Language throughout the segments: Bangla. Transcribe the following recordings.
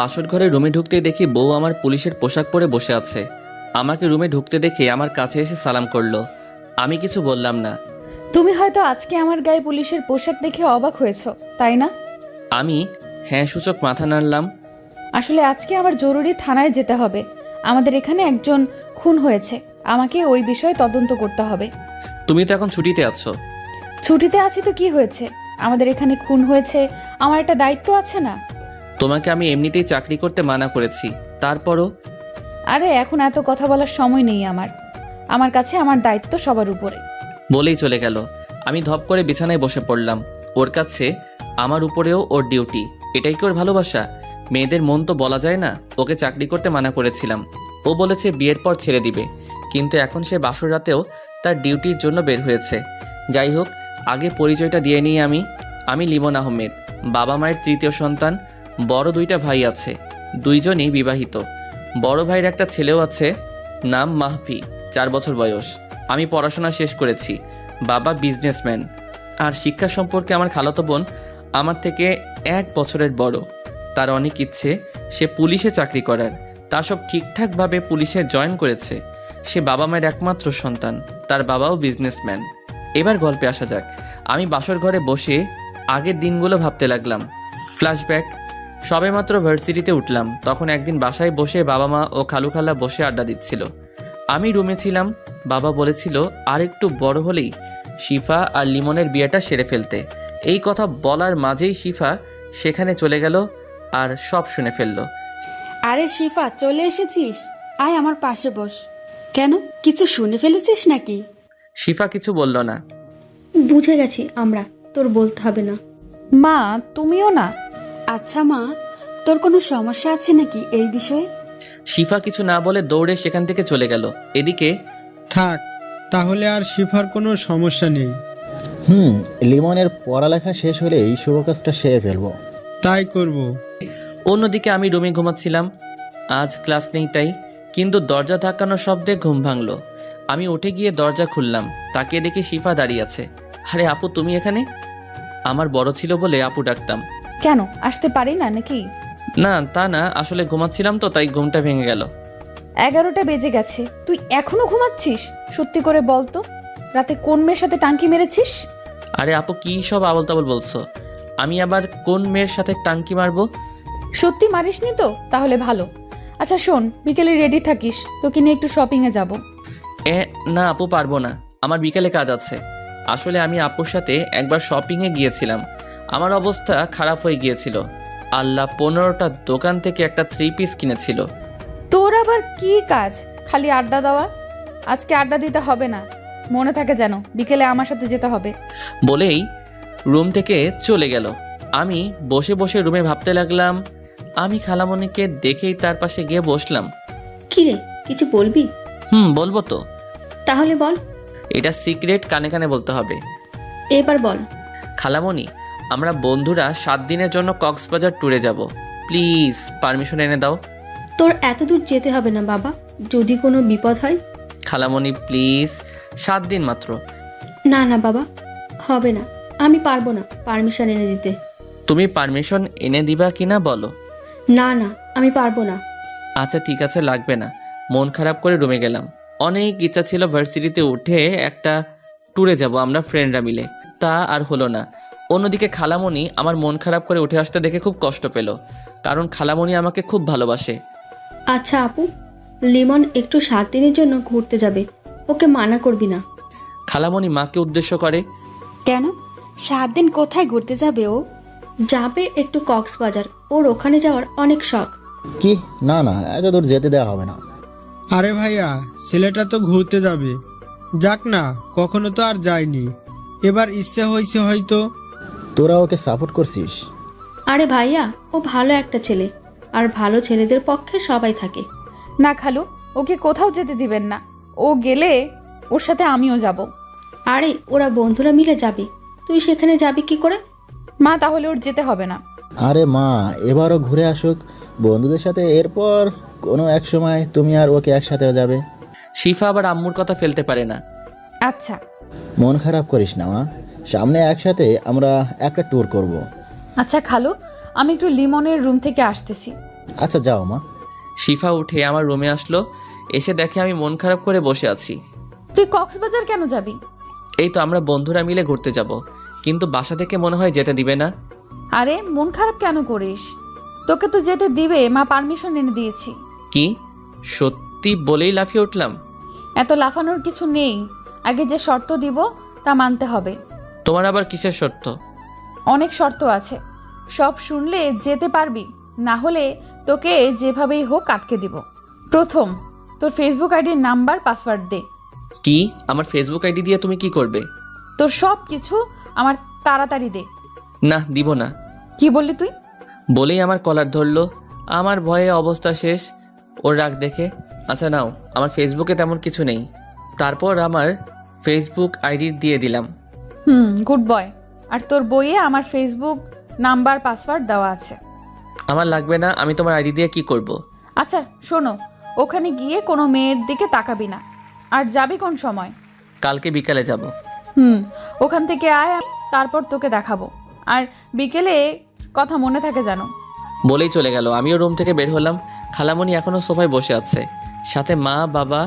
বাসর ঘরে রুমে ঢুকতেই দেখি বউ আমার পুলিশের পোশাক পরে বসে আছে। আমাকে রুমে ঢুকতে দেখে আমার কাছে এসে সালাম করলো। আমি কিছু বললাম না। তুমি হয়তো আজকে আমার গায়ে পুলিশের পোশাক দেখে অবাক হয়েছো, তাই না? আমি হ্যাঁ সূচক মাথা নাড়লাম। আসলে আজকে আমার জরুরি থানায় যেতে হবে। আমাদের এখানে একজন খুন হয়েছে, আমাকে ওই বিষয়ে তদন্ত করতে হবে। তুমি তো এখন ছুটিতে আছো। ছুটিতে আছি তো কি হয়েছে? আমাদের এখানে খুন হয়েছে, আমার একটা দায়িত্ব আছে না? তোমাকে আমি এমনিতেই চাকরি করতে মানা করেছি, তারপরও। আরে এখন এত কথা বলার সময় নেই আমার কাছে আমার দায়িত্ব সবার উপরে। বলেই চলে গেল। আমি ধপ করে বিছানায় বসে পড়লাম। ওর কাছে আমার উপরেও ওর ডিউটি। এটাই কি ওর ভালোবাসা? মেয়েদের মন তো বলা যায় না। ওকে চাকরি করতে মানা করেছিলাম, ও বলেছে বিয়ের পর ছেড়ে দিবে, কিন্তু এখন সে বাসর রাতেও তার ডিউটির জন্য বের হয়েছে। যাই হোক, আগে পরিচয়টা দিয়ে নিই। আমি লিমন আহমেদ, বাবা মায়ের তৃতীয় সন্তান। বড় দুইটা ভাই আছে, দুইজনই বিবাহিত। বড় ভাইয়ের একটা ছেলেও আছে, নাম মাহফি, 4 বছর বয়স। আমি পড়াশোনা শেষ করেছি, বাবা বিজনেসম্যান। আর শিক্ষা সম্পর্কে আমার খালাতো বোন আমার থেকে 1 বছরের বড়। তার অনেক ইচ্ছে সে পুলিশে চাকরি করার। তা সব ঠিকঠাকভাবে পুলিশে জয়েন করেছে। সে বাবা মায়ের একমাত্র সন্তান, তার বাবাও বিজনেসম্যান। এবার গল্পে আসা যাক। আমি বাসর ঘরে বসে আগের দিনগুলো ভাবতে লাগলাম। ফ্ল্যাশব্যাক। সবেমাত্র ভার্সিটিতে উঠলাম, তখন একদিন বাসায় বসে বাবা মা ও খালু খালা বসে আড্ডা দিচ্ছিল। আমি রুমে ছিলাম। বাবা বলেছিল আর একটু বড় হলেই শিফা আর লিমনের বিয়েটা সেরে ফেলতে। এই কথা বলার মাঝেই শিফা সেখানে চলে গেল আর সব শুনে ফেলল। আরে শিফা, চলে এসেছিস? আয় আমার পাশে বস। কেন, কিছু শুনে ফেলেছিস নাকি? শিফা কিছু বলল না। বুঝে গেছি আমরা, তোর বলতে হবে না। মা, তুমিও না? আচ্ছা মা, তোর কোনো সমস্যা আছে নাকি এই বিষয়ে? শিফা কিছু না বলে দৌড়ে সেখান থেকে চলে গেল। এদিকে থাক, তাহলে আর শিফার কোনো সমস্যা নেই। লিমনের পড়ালেখা শেষ হলেই শুভ কাজটা সেরে ফেলবো। তাই করব। অন্যদিকে আমি রুমে ঘুমাচ্ছিলাম। আজ ক্লাস নেই তাই, কিন্তু দরজা ধাক্কানোর শব্দে ঘুম ভাঙলো। আমি উঠে গিয়ে দরজা খুললাম, তাকিয়ে দেখি শিফা দাঁড়িয়ে আছে। আরে আপু, তুমি এখানে? আমার বড় ছিল বলে আপু ডাকতাম। কেন, আসতে পারি না নাকি? না তা না, আসলে ঘুমাচ্ছিলাম তো তাই ঘুমটা ভেঙে গেল। 11টা বেজে গেছে, তুই এখনো ঘুমাচ্ছিস? সত্যি করে বল তো, রাতে কোন মেয়ের সাথে টাঙ্কি মেরেছিস? আরে আপু, কি সব আবল তাবল বলছো? আমি আবার কোন মেয়ের সাথে টাঙ্কি মারবো? সত্যি মারিসনি তো? তাহলে ভালো। আচ্ছা শোন, বিকেলে রেডি থাকিস, তোকে নিয়ে একটু শপিংয়ে যাব। না আপু, পারবো না, আমার বিকেলে কাজ আছে। আসলে আমি আপুর সাথে একবার শপিংয়ে গিয়েছিলাম, আমার অবস্থা খারাপ হয়ে গিয়েছিল। আল্লাহ, 15টা দোকান থেকে একটা 3 পিস কিনেছিল। তোর আবার কি কাজ? খালি আড্ডা দেওয়া? আজকে আড্ডা দিতে হবে না, মনে থাকে যেন বিকেলে আমার সাথে যেতে হবে। বলেই রুম থেকে চলে গেল। আমি বসে বসে রুমে ভাবতে লাগলাম। আমি খালামণিকে দেখেই তার পাশে গিয়ে বসলাম। কি রে, কিছু বলবি? বলবো তো। তাহলে বল। এটা সিক্রেট, কানে কানে বলতে হবে। এবার বল। খালামণি, আমরা বন্ধুরা 7 দিনের জন্য কক্সবাজার ট্যুরে যাব। প্লিজ পারমিশন এনে দাও। তোর এত দূর যেতে হবে না বাবা, যদি কোনো বিপদ হয়। খালামণি প্লিজ, 7 দিন মাত্র। না না বাবা, হবে না, আমি পারবো না পারমিশন এনে দিতে। তুমি পারমিশন এনে দিবা কিনা বলো। না না, আমি পারবো না। আচ্ছা ঠিক আছে, লাগবে না। মন খারাপ করে রুমে গেলাম। অনেক ইচ্ছা ছিল ভার্সিটিতে উঠে একটা ট্যুরে যাব আমরা ফ্রেন্ডরা মিলে, তা আর হলো না। অন্যদিকে খালামণি আমার মন খারাপ করে উঠে আসতে দেখে খুব কষ্ট পেল, কারণ খালামণি আমাকে খুব ভালোবাসে। আচ্ছা আপু, লিমন একটু 7 দিনের জন্য ঘুরতে যাবে, ওকে মানা করবি না। খালামণি মাকে উদ্দেশ্য করে, কেন, 7 দিন কোথায় ঘুরতে যাবে ও? যাবে একটু কক্সবাজার, ওর ওখানে যাওয়ার অনেক শখ। কি? না না, এত দূর যেতে দেওয়া হবে না। আরে ভাইয়া, ছেলেটা তো ঘুরতে যাবে, যাক না, কখনো তো আর যায়নি, এবার ইচ্ছে হয়েছে হয়তো। তোরা ওকে সাপোর্ট করছিস? আরে ভাইয়া, ও ভালো একটা ছেলে, আর ভালো ছেলেদের পক্ষে সবাই থাকে। না খালু, ওকে কোথাও যেতে দিবেন না, ও গেলে ওর সাথে আমিও যাব। আরে ওরা বন্ধুরা মিলে যাবে, তুই সেখানে যাবি কি করে? মা, তাহলে ওর যেতে হবে না। আরে মা, এবারও ঘুরে আসুক বন্ধুদের সাথে, এরপর কোনো এক সময় তুমি আর ওকে একসাথে যাবে। শিফা আবার আম্মুর কথা ফেলতে পারে না। আচ্ছা। মন খারাপ করিস না মা, সামনে একসাথে আমরা একটা ট্যুর করব। আচ্ছা খালু, আমি একটু লিমনের রুম থেকে আসতেছি, আচ্ছা যাও মা। শিফা উঠে আমার রুমে আসলো, এসে দেখে আমি মন খারাপ করে বসে আছি। তুই কক্সবাজার কেন যাবি? এই তো আমরা বন্ধুরা মিলে ঘুরতে যাব, কিন্তু বাসা থেকে মনে হয় যেতে দিবে না। আরে মন খারাপ কেন করিস? তোকে তো যেতে দিবে, মা পারমিশন এনে দিয়েছি। কি সত্যি বলেই লাফিয়ে উঠলাম। এত লাফানোর কিছু নেই, আগে যে শর্ত দিব তা মানতে হবে। তোমার আবার কিসের শর্ত? অনেক শর্ত আছে, সব শুনলে যেতে পারবি, না হলে তোকে যেভাবেই হোক আটকে দিব। প্রথম, তোর ফেসবুক আইডির নাম্বার পাসওয়ার্ড দে। কি? আমার ফেসবুক আইডি দিয়ে তুমি কি করবে? তোর সব কিছু আমার তাড়াতাড়ি দে। না, দিব না। কি বললি তুই? বলেই আমার কলার ধরলো। আমার ভয়ে অবস্থা শেষ ওর রাগ দেখে। আচ্ছা নাও, আমার ফেসবুকে তেমন কিছু নেই। তারপর আমার ফেসবুক আইডি দিয়ে দিলাম। Good boy. আর তোর বইয়ে আমার ফেসবুক নাম্বার পাসওয়ার্ড দেওয়া আছে। আমার লাগবে না, আমি তোমার আইডি দিয়ে কি করব? আচ্ছা শোনো, ওখানে গিয়ে কোনো মেয়ের দিকে তাকাবি না। আর যাবি কোন সময়? কালকে বিকালে যাব। ওখান থেকে আয়, তারপর তোকে দেখাবো। আর বিকেলে কথা মনে থাকে জানো। বলেই চলে গেল। আমিও রুম থেকে বের হলাম। খালামণি এখনও সোফায় বসে আছে, সাথে মা, বাবা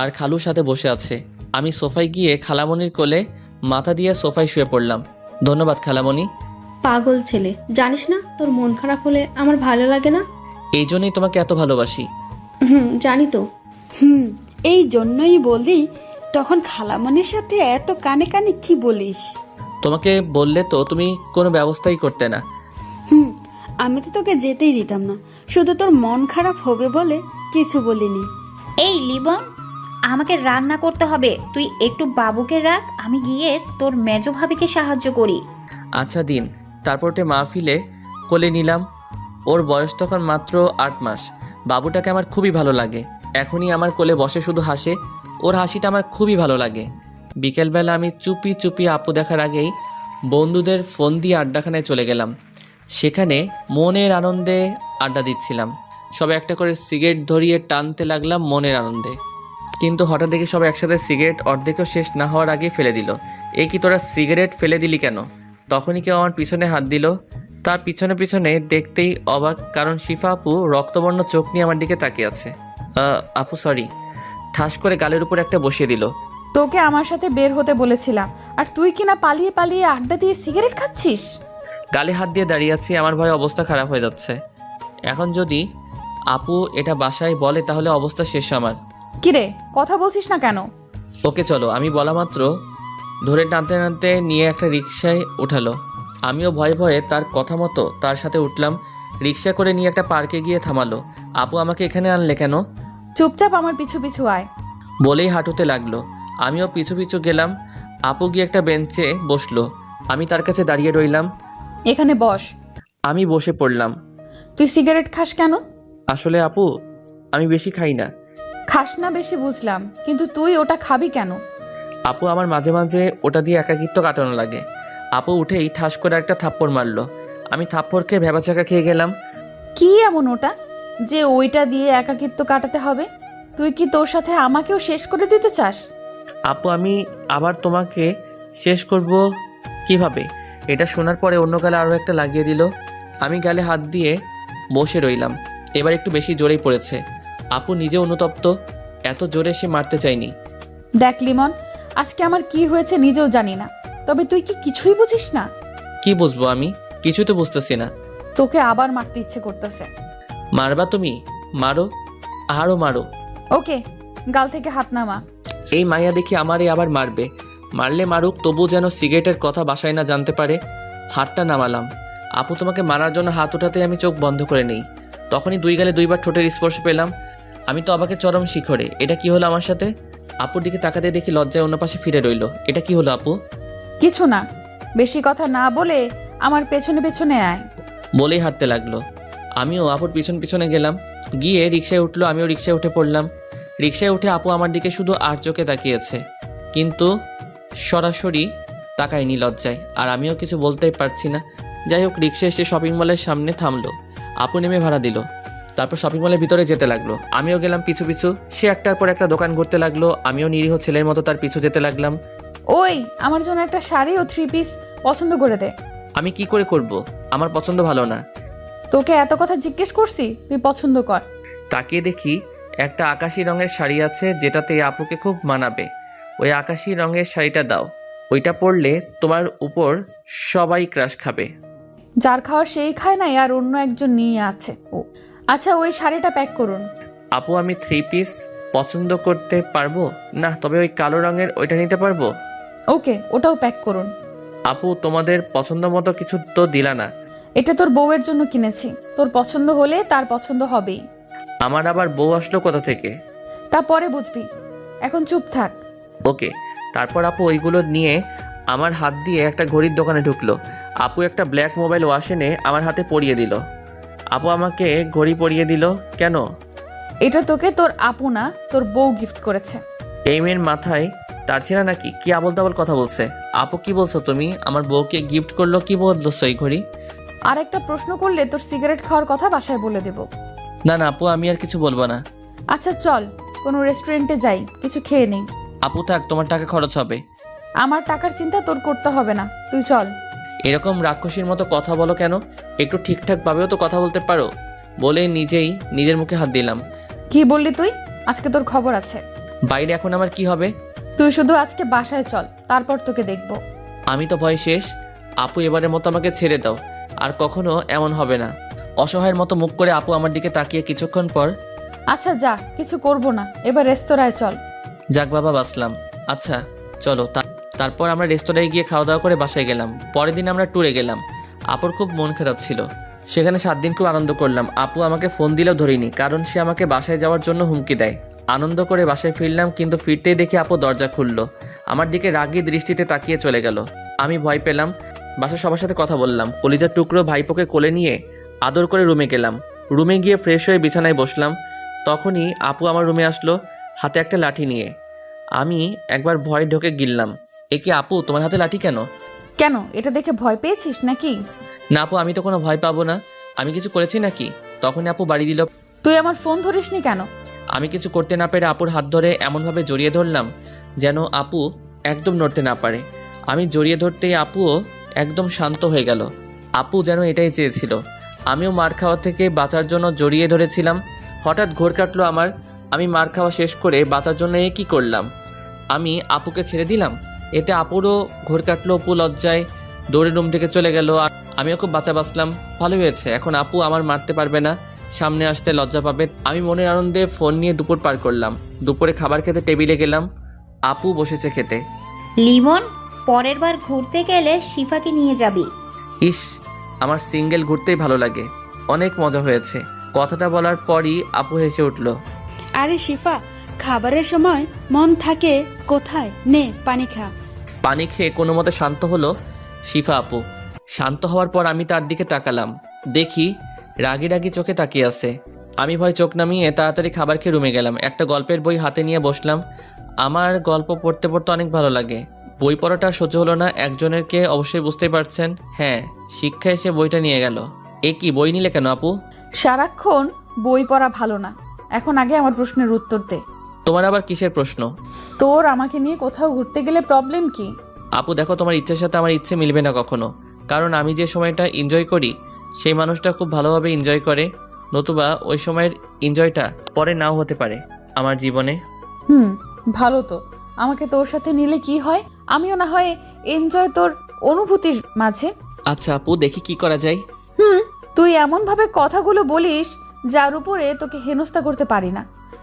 আর খালুর সাথে বসে আছে। আমি সোফায় গিয়ে খালামণির কোলে মাথা দিয়ে সোফায় শুয়ে পড়লাম। ধন্যবাদ খালামণি। পাগল ছেলে, জানিস না তোর মন খারাপ হলে আমার ভালো লাগে না। এই জন্যই তোমাকে এত ভালোবাসি। জানি তো। এই জন্যই বলি, তখন খালামণির সাথে এত কানে কানে কি বলিস? তোমাকে বললে তো তুমি কোনো ব্যবস্থাই করতে না। আমি তো তোকে যেতেই দিতাম না, শুধু তোর মন খারাপ হবে বলে কিছু বলিনি। এই লিবন, আমাকে রান্না করতে হবে, তুই একটু বাবুকে রাখ, আমি গিয়ে তোর মেজো ভাবিকে সাহায্য করি। আচ্ছা দিন। তারপর ওটা মাহফিলে কোলে নিলাম। ওর বয়স তখন মাত্র 8 মাস। বাবুটাকে আমার খুবই ভালো লাগে। এখনই আমার কোলে বসে শুধু হাসে। ওর হাসিটা আমার খুবই ভালো লাগে। বিকেলবেলা আমি চুপি চুপি আপু দেখার আগেই বন্ধুদের ফোন দিয়ে আড্ডাখানায় চলে গেলাম। সেখানে মনের আনন্দে আড্ডা দিচ্ছিলাম। সবাই একটা করে সিগারেট ধরিয়ে টানতে লাগলাম মনের আনন্দে। কিন্তু হঠাৎ দেখে সবাই একসাথে সিগারেট অর্ধেকও শেষ না হওয়ার আগে ফেলে দিল। এ কি, তোরা সিগারেট ফেলে দিলি কেন? তখনই কেউ আমার পিছনে হাত দিল। তার পিছনে পিছনে দেখতেই অবাক, কারণ শিফা আপু রক্তবর্ণ চোখ নিয়ে আমার দিকে তাকিয়ে আছে। আপু সরি, ঠাস করে গালের উপর একটা বসিয়ে দিল। তোকে আমার সাথে বের হতে বলেছিলাম, আর তুই কিনা পালিয়ে পালিয়ে আড্ডা দিয়ে সিগারেট খাচ্ছিস। গালে হাত দিয়ে দাঁড়িয়ে আছি, আমার ভয়ে অবস্থা খারাপ হয়ে যাচ্ছে। এখন যদি আপু এটা বাসায় বলে তাহলে অবস্থা শেষ আমার। কিরে, কথা বলছিস না কেন? ওকে চলো, আমি বলা মাত্র ধরে টানতে টানতে নিয়ে একটা রিকশায় উঠালো। আমিও ভয়ে ভয়ে তার কথা মতো তার সাথে উঠলাম। রিকশা করে নিয়ে একটা পার্কে গিয়ে থামালো। আপু আমাকে এখানে আনলে কেন? চুপচাপ আমার পিছু পিছু আয়। বলেই হাঁটুতে লাগলো। আমিও পিছু পিছু গেলাম। আপু গিয়ে একটা বেঞ্চে বসলো। আমি তার কাছে দাঁড়িয়ে রইলাম। এখানে বস। আমি বসে পড়লাম। তুই সিগারেট খাস কেন? আসলে আপু, আমি বেশি খাই না। খাস না বেশি বুঝলাম, কিন্তু তুই ওটা খাবি কেন? আপু, আমার মাঝে মাঝে ওটা দিয়ে একাকিত্ব কাটানো লাগে। আপু উঠেই ঠাস করে একটা থাপ্পড় মারলো। আমি থাপ্পড় খেয়ে ভেবাচাকা খেয়ে গেলাম। কি এমন ওটা যে ওইটা দিয়ে একাকিত্ব কাটাতে হবে? তুই কি তোর সাথে আমাকেও শেষ করে দিতে চাস? আপু, আমি আবার তোমাকে শেষ করব কিভাবে? এটা শোনার পরে অন্য গালে আরও একটা লাগিয়ে দিল। আমি গালে হাত দিয়ে বসে রইলাম। এবার একটু বেশি জোরেই পড়েছে। আপু নিজে অনুতপ্ত, এত জোরে সে মারতে চাইনি। দেখ লিমন, আজকে আমার কি হয়েছে নিজেও জানি না, তবে তুই কি কিছুই বুঝিস না? কি বুঝবো আমি? কিছু তো বুঝতেছি না। তোকে আবার মারতে ইচ্ছে করতেছে। মারবা তুমি? মারো, আরও মারো। ওকে, গাল থেকে হাত নামা। এই মাইয়া দেখি আমারই আবার মারবে। মারলে মারুক, তবু যেন সিগারেটের কথা বাসায় না জানতে পারে। হাতটা নামালাম। আপু, তোমাকে মারার জন্য হাত ওঠাতে আমি চোখ বন্ধ করে নেই। তখনই 2 গালে 2 বার ঠোঁটের স্পর্শ পেলাম। আমি তো অবাকের চরম শিখরে। এটা কি হলো আমার সাথে? আপুর দিকে তাকাতে দেখি লজ্জায় অন্য পাশে ফিরে রইল। এটা কি হলো আপু? কিছু না, বেশি কথা না বলে আমার পেছনে পেছনে আয়। বলেই হাঁটতে লাগলো। আমিও আপুর পিছন পিছনে গেলাম। গিয়ে রিকশায় উঠলো, আমিও রিকশায় উঠে পড়লাম। রিকশায় উঠে আপু আমার দিকে শুধু আর চোখে তাকিয়েছে, কিন্তু সরাসরি তাকায়নি লজ্জায়। আর আমিও কিছু বলতেই পারছি না। যাই হোক, রিকশা এসে শপিং মলের সামনে থামলো। আপু নেমে ভাড়া দিল। তারপর শপিং মলের ভিতরে যেতে লাগলো। আমিও গেলাম পিছু পিছু। সে একটার পর একটা দোকান ঘুরতে লাগলো। আমিও নিরীহ ছেলের মতো তার পিছু যেতে লাগলাম। ওই, আমার জন্য একটা শাড়ি ও 3 পিস পছন্দ করে দে। আমি কি করে করব? আমার পছন্দ ভালো না। তোকে এত কথা জিজ্ঞেস করছি, তুই পছন্দ কর। তাকিয়ে দেখি একটা আকাশি রঙের শাড়ি আছে যেটাতে আপুকে খুব মানাবে। ওই আকাশি রঙের শাড়িটা দাও, ওইটা পরলে তোমার উপর সবাই ক্রাশ খাবে। যার খাওয়ার সেই খায় না, আর অন্য একজন নিয়ে আছে ও। আচ্ছা, ওই শাড়িটা প্যাক করুন। আপু আমি 3 পিস পছন্দ করতে পারবো না, তবে ওই কালো রঙের ওইটা নিতে পারবো। ওকে, ওটাও প্যাক করুন। আপু তোমাদের পছন্দ মতো কিছু তো দিলা না। এটা তোর বউয়ের জন্য কিনেছি, তোর পছন্দ হলে তার পছন্দ হবেই। আমার আবার বউ আসলো কোথা থেকে? তা পরে বুঝবি, এখন চুপ থাক। ওকে। তারপর আপু ওইগুলো নিয়ে আমার হাত দিয়ে একটা ঘড়ির দোকানে ঢুকলো। আপু একটা ব্ল্যাক মোবাইল ওয়াচ এনে আমার হাতে পরিয়ে দিল। আপু আমাকে ঘড়ি পরিয়ে দিল কেন? এটা তোকে তোর আপু না, তোর বউ গিফট করেছে। এই মেয়ের মাথায় তার ছিল নাকি? কি আবল তাবল কথা বলছে। আপু কি বলছো তুমি? আমার বউকে গিফট করলো? কি বলছো এই ঘড়ি? আর একটা প্রশ্ন করলে তোর সিগারেট খাওয়ার কথা বাসায় বলে দেব। না না আপু, আমি আর কিছু বলবো না। আচ্ছা চল, কোনো রেস্টুরেন্টে যাই, কিছু খেয়ে নেই। আপু থাক, তোমার টাকা খরচ হবে। আমার টাকার চিন্তা তোর করতে হবে না, তুই চল। এরকম রাক্ষসীর মতো কথা বলো কেন? একটু ঠিকঠাকভাবেও তো কথা বলতে পারো। বলে নিজেই নিজের মুখে হাত দিলাম। কি বললি তুই? আজকে তোর খবর আছে। বাইরে এখন আমার কি হবে? তুই শুধু আজকে বাসায় চল, তারপর তোকে দেখব। আমি তো ভয় শেষ। আপু এবারের মতো আমাকে ছেড়ে দাও, আর কখনো এমন হবে না। অসহায়ের মতো মুখ করে আপু আমার দিকে তাকিয়ে কিছুক্ষণ পর, আচ্ছা যা, কিছু করব না, এবার রেস্তোরাঁয় চল। যাক বাবা বাঁচলাম। আচ্ছা চলো। তারপর আমরা রেস্তোরাঁয় গিয়ে খাওয়া দাওয়া করে বাসায় গেলাম। পরের দিন আমরা ট্যুরে গেলাম। আপুর খুব মন খারাপ ছিল। সেখানে 7 দিন খুব আনন্দ করলাম। আপু আমাকে ফোন দিলেও ধরিনি, কারণ সে আমাকে বাসায় যাওয়ার জন্য হুমকি দেয়। আনন্দ করে বাসায় ফিরলাম, কিন্তু ফিরতেই দেখি আপু দরজা খুললো, আমার দিকে রাগী দৃষ্টিতে তাকিয়ে চলে গেল। আমি ভয় পেলাম। বাসার সবার সাথে কথা বললাম। কলিজার টুকরো ভাইপোকে কোলে নিয়ে আদর করে রুমে গেলাম। রুমে গিয়ে ফ্রেশ হয়ে বিছানায় বসলাম। তখনই আপু আমার রুমে আসলো, হাতে একটা লাঠি নিয়ে। আমি একবার ভয় ঢোকে গিললাম, এ কি আপু, তোমার হাতে লাঠি কেন? কেন, এটা দেখে ভয় পেয়েছিস নাকি? না আপু, আমি তো কোনো ভয় পাবো না। আমি কিছু করেছি নাকি? তখনই আপু বাড়ি দিল। তুই আমার ফোন ধরিসনি কেন? আমি কিছু করতে না পেরে আপুর হাত ধরে এমনভাবে জড়িয়ে ধরলাম যেন আপু একদম নড়তে না পারে। আমি জড়িয়ে ধরতেই আপুও একদম শান্ত হয়ে গেল। আপু যেন এটাই চেয়েছিল। আমিও মার খাওয়া থেকে বাঁচার জন্য জড়িয়ে ধরেছিলাম। হঠাৎ ঘোর কাটলো আমার। আমি মার খাওয়া শেষ করে বাঁচার জন্য কি করলাম? আমি আপুকে ছেড়ে দিলাম। এতে আপুরও ঘোর কাটলো। অপু লজ্জায় দৌড়ে রুম থেকে চলে গেল। আর আমিও খুব বাঁচলাম। ভালো হয়েছে, এখন আপু আমার মারতে পারবে না, সামনে আসতে লজ্জা পাবে। আমি মনের আনন্দে ফোন নিয়ে দুপুর পার করলাম। দুপুরে খাবার খেতে টেবিলে গেলাম। আপু বসেছে খেতে। লিমন, পরের বার ঘুরতে গেলে শিফাকে নিয়ে যাবি। ইস, আমার সিঙ্গেল ঘুরতেই ভালো লাগে। অনেক মজা হয়েছে। কথাটা বলার পরই আপু হেসে উঠল। আরে শিফা, খাবারের সময় মন থাকে কোথায়? নে পানি খা। পানি খেয়ে কোনো মতে শান্ত হলো শিফা আপু। শান্ত হওয়ার পর আমি তার দিকে তাকালাম। দেখি রাগি রাগি চোখে তাকিয়ে আছে। আমি ভয় চোখ নামিয়ে তাড়াতাড়ি খাবার খেয়ে রুমে গেলাম। একটা গল্পের বই হাতে নিয়ে বসলাম। আমার গল্প পড়তে পড়তে অনেক ভালো লাগে। বই পড়াটা সহ্য হলো না একজনেরকে, অবশ্যই বুঝতেই পারছেন। হ্যাঁ, শিক্ষা এসে বইটা নিয়ে গেল। এ কি, বই নিলে কেন আপু? সারাক্ষণ বই পড়া ভালো না। এখন আগে আমার প্রশ্নের উত্তর দে। তোমার আবার কিসের প্রশ্ন? তোর আমাকে নিয়ে কোথাও ঘুরতে গেলে প্রবলেম কি? আপু দেখো, তোমার ইচ্ছের সাথে আমার ইচ্ছে মিলবে না কখনো। কারণ আমি যে সময়টা এনজয় করি সেই মানুষটা খুব ভালোভাবে এনজয় করে, নতুবা ওই সময়ের এনজয়টা পরে নাও হতে পারে আমার জীবনে। ভালো তো, আমাকে তোর সাথে নিলে কি হয়? আমিও না হয় এনজয় তোর অনুভূতির মাঝে। আচ্ছা আপু, দেখি কি করা যায়। তুই এমন ভাবে কথাগুলো বলিস যার উপরে তোকে হেনস্থা করতে পারি না।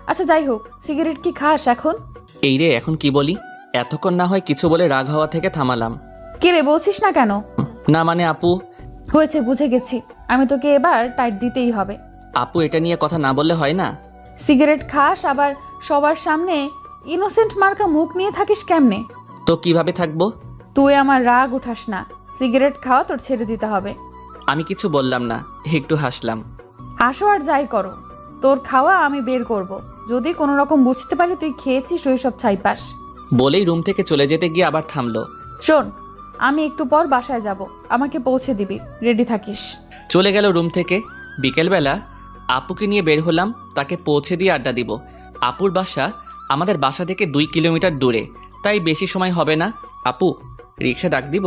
আচ্ছা যাই হোক, সিগারেট কি খাস এখন? এই রে, এখন কি বলি? এতক্ষণ না হয় কিছু বলে রাগ হওয়া থেকে থামালাম। কে রে, বলছিস না কেন? না মানে আপু। হয়েছে, বুঝে গেছি। আমি তোকে এবার টাইট দিতেই হবে। আপু এটা নিয়ে কথা না বললে হয় না? সিগারেট খাস, আবার সবার সামনে ইনোসেন্ট মার্কা মুখ নিয়ে থাকিস কেমনে? তো কিভাবে থাকবো? তুই আমার রাগ উঠাস না। সিগারেট খাওয়া তোর ছেড়ে দিতে হবে। আমি কিছু বললাম না, একটু হাসলাম। আসো আর যাই করো, তোর খাওয়া আমি বের করব। যদি কোনো রকম বুঝতে পারি তুই খেয়েছিস ওই সব ছাইপাস। বলেই রুম থেকে চলে যেতে গিয়ে আবার থামলো। শোন, আমি একটু পর বাসায় যাব, আমাকে পৌঁছে দিবি, রেডি থাকিস। চলে গেল রুম থেকে। বিকেলবেলা আপুকে নিয়ে বের হলাম, তাকে পৌঁছে দিয়ে আড্ডা দিব। আপুর বাসা আমাদের বাসা থেকে 2 কিলোমিটার দূরে, তাই বেশি সময় হবে না। আপু, রিক্সা ডাক দিব?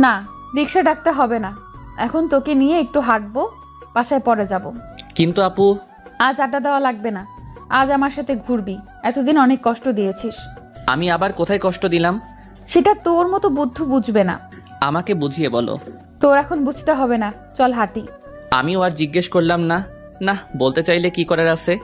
না, রিক্সা ডাকতে হবে না। এখন তোকে নিয়ে একটু হাঁটবো, বাসায় পরে যাব। কিন্তু আপু, আজ আড্ডা দেওয়া লাগবে না, আজ আমার সাথে ঘুরবি। এতদিন অনেক কষ্ট দিয়েছিস। আমি আবার কোথায় কষ্ট দিলাম? সেটা তোর মতো বুদ্ধু বুঝবে না। আমাকে বুঝিয়ে বলো। তোর এখন বুঝতে হবে না, চল হাঁটি। আমিও আর জিজ্ঞেস করলাম না। না, বলতে চাইলে কি করার আছে।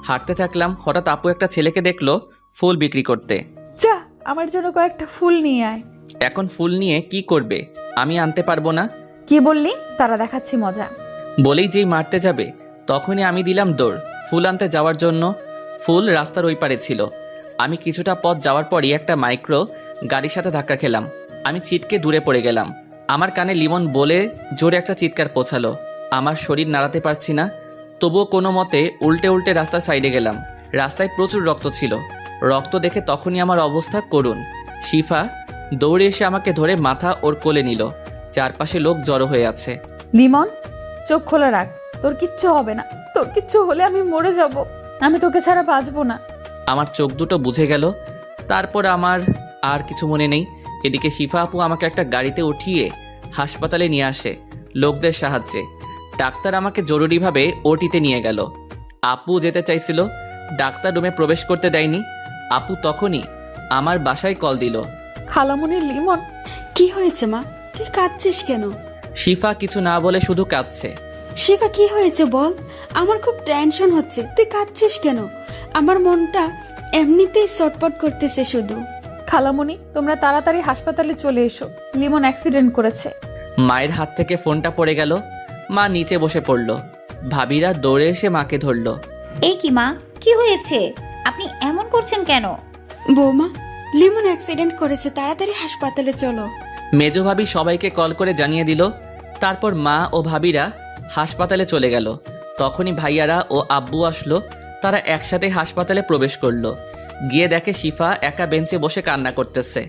হাঁটতে থাকলাম, হঠাৎ আপু একটা ছেলেকে দেখলো ফুল বিক্রি করতে। যা, আমার জন্য কয়েকটা ফুল নিয়ে আয়। এখন ফুল নিয়ে কি করবে? আমি আনতে পারবো না। কি বললি? তারা দেখাচ্ছি মজা। বলেই যেই মারতে যাবে তখনই আমি দিলাম দৌড় ফুল আনতে যাওয়ার জন্য। ফুল রাস্তার ওই পারে ছিল। আমি কিছুটা পথ যাওয়ার পরই একটা মাইক্রো গাড়ির সাথে ধাক্কা খেলাম। আমি ছিটকে দূরে পড়ে গেলাম। আমার কানে লিমন বলে জোরে একটা চিৎকার পৌঁছালো। আমার শরীর নাড়াতে পারছি না, তবুও কোনো মতে উল্টে উল্টে রাস্তার সাইডে গেলাম। রাস্তায় প্রচুর রক্ত ছিল। রক্ত দেখে তখনই আমার অবস্থা করুণ। শিফা দৌড়ে এসে আমাকে ধরে মাথা ওর কোলে নিল। চারপাশে লোক জড়ো হয়ে আছে। লিমন, চোখ খোলা রাখ, তোর কিচ্ছু হবে না। তোর কিচ্ছু হলে আমি মরে যাব। আমি তোকে ছাড়া বাঁচবো না। আমার চোখ দুটো বুঝে গেল। তারপর আমার আর কিছু মনে নেই। এদিকে শিফা আপু আমাকে একটা গাড়িতে উঠিয়ে হাসপাতালে নিয়ে আসে লোকদের সাহায্যে। ডাক্তার আমাকে জরুরিভাবে ওটিতে নিয়ে গেল। আপু যেতে চাইছিল, ডাক্তার রুমে প্রবেশ করতে দেয়নি। আপু তখনই আমার বাসায় কল দিল। খালামণি, লিমন। কি হয়েছে মা? তুই কাঁদছিস কেন? শিফা কিছু না বলে শুধু কাঁদছে। শিফা কি হয়েছে বল? আমার খুব টেনশন হচ্ছে। তুই কাঁদছিস কেন? আমার মনটা এমনিতেই ছটপট করতেছে শুধু। খালামণি, তোমরা তাড়াতাড়ি হাসপাতালে চলে এসো। লিমন অ্যাক্সিডেন্ট করেছে। মায়ের হাত থেকে ফোনটা পড়ে গেল। মা নিচে বসে পড়ল। ভাবিরা দৌড়ে এসে মাকে ধরল। এই কি মা, কি হয়েছে? আপনি এমন করছেন কেন? বৌমা, লিমন অ্যাক্সিডেন্ট করেছে, তাড়াতাড়ি হাসপাতালে চলো। মেজো ভাবি সবাইকে কল করে জানিয়ে দিল। তারপর মা ও ভাবিরা হাসপাতালে চলে গেল। তখনই ভাইয়ারা ও আব্বু আসলো। তারা একসাথে হাসপাতালে প্রবেশ করলো। গিয়ে দেখে শিফা একা বেঞ্চে বসে কান্না করতেছে।